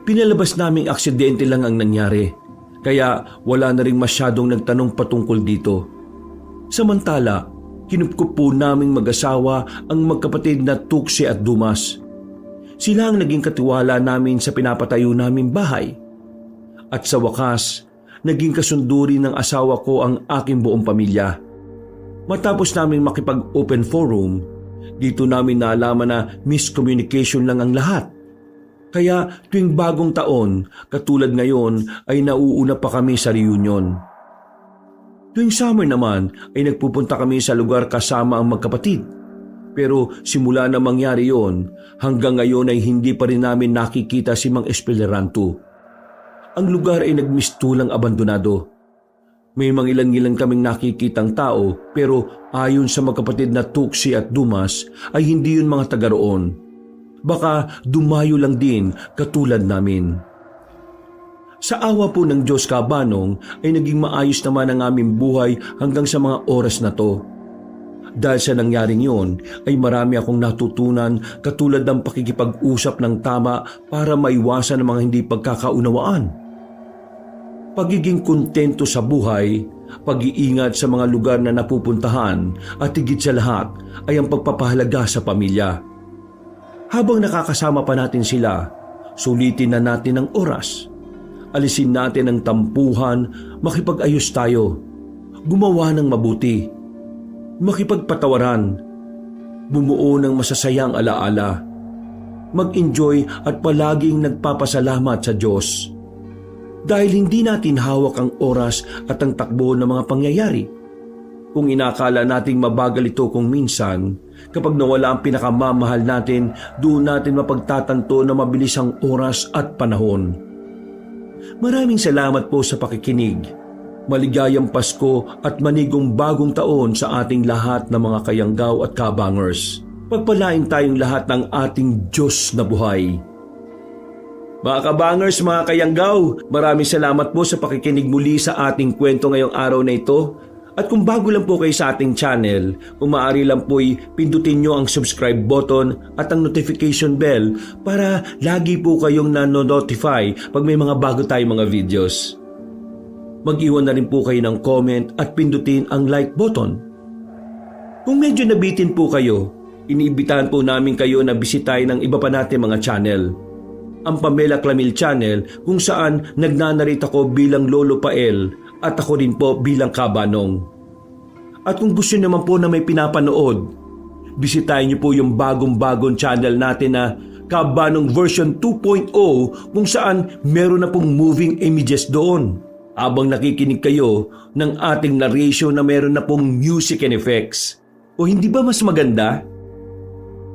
Pinalabas naming aksidente lang ang nangyari. Kaya wala na rin masyadong nagtanong patungkol dito. Samantala, kinupkup po naming mag-asawa ang magkapatid na Tuksi at Dumas. Sila ang naging katiwala namin sa pinapatayo naming bahay. At sa wakas, naging kasunduri ng asawa ko ang aking buong pamilya. Matapos naming makipag-open forum, dito namin naalaman na miscommunication lang ang lahat. Kaya tuwing bagong taon, katulad ngayon, ay nauuna pa kami sa reunion. Tuwing summer naman ay nagpupunta kami sa lugar kasama ang magkapatid. Pero simula na mangyari yon, hanggang ngayon ay hindi pa rin namin nakikita si Mang Espeleranto. Ang lugar ay nagmistulang abandonado. May mangilan-ngilan kaming nakikitang tao pero ayon sa magkapatid na Tuksi at Dumas ay hindi yun mga taga roon. Baka dumayo lang din katulad namin. Sa awa po ng Diyos Kabanong ay naging maayos naman ang aming buhay hanggang sa mga oras na to. Dahil sa nangyaring yon ay marami akong natutunan katulad ng pakikipag-usap ng tama para maiwasan ang mga hindi pagkakaunawaan. Pagiging kontento sa buhay, pag-iingat sa mga lugar na napupuntahan at higit sa lahat ay ang pagpapahalaga sa pamilya. Habang nakakasama pa natin sila, sulitin na natin ang oras. Alisin natin ang tampuhan, makipag-ayos tayo, gumawa ng mabuti, makipagpatawaran, bumuo ng masasayang alaala, mag-enjoy at palaging nagpapasalamat sa Diyos. Dahil hindi natin hawak ang oras at ang takbo ng mga pangyayari. Kung inakala nating mabagal ito kung minsan, kapag nawala ang pinakamamahal natin, doon natin mapagtatanto na mabilis ang oras at panahon. Maraming salamat po sa pakikinig. Maligayang Pasko at manigong bagong taon sa ating lahat ng mga kayanggaw at kabangers. Pagpalain tayong lahat ng ating Diyos na buhay. Mga kabangers, mga kayanggaw, maraming salamat po sa pakikinig muli sa ating kwento ngayong araw na ito. At kung bago lang po kayo sa ating channel, kung maaari lang po'y pindutin nyo ang subscribe button at ang notification bell para lagi po kayong nanonotify pag may mga bago tayong mga videos. Mag-iwan na rin po kayo ng comment at pindutin ang like button. Kung medyo nabitin po kayo, iniimbitahan po namin kayo na bisitahin ng iba pa natin mga channel. Ang Pamela Clamil Channel kung saan nagnanarita ko bilang Lolo Pael at ako rin po bilang Kabanong. At kung gusto naman po na may pinapanood, bisitahin niyo po yung bagong-bagong channel natin na Kabanong version 2.0 kung saan meron na pong moving images doon. Habang nakikinig kayo ng ating narration na meron na pong music and effects. O hindi ba mas maganda?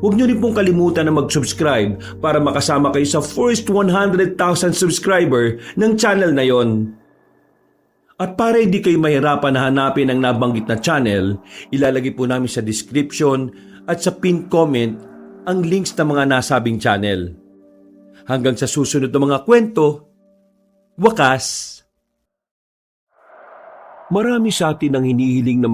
Huwag niyo rin pong kalimutan na mag-subscribe para makasama kayo sa first 100,000 subscriber ng channel na yon. At para hindi kayo mahirapan na hanapin ang nabanggit na channel, ilalagay po namin sa description at sa pinned comment ang links ng mga nasabing channel. Hanggang sa susunod na mga kwento, wakas! Marami sa atin ang hinihiling na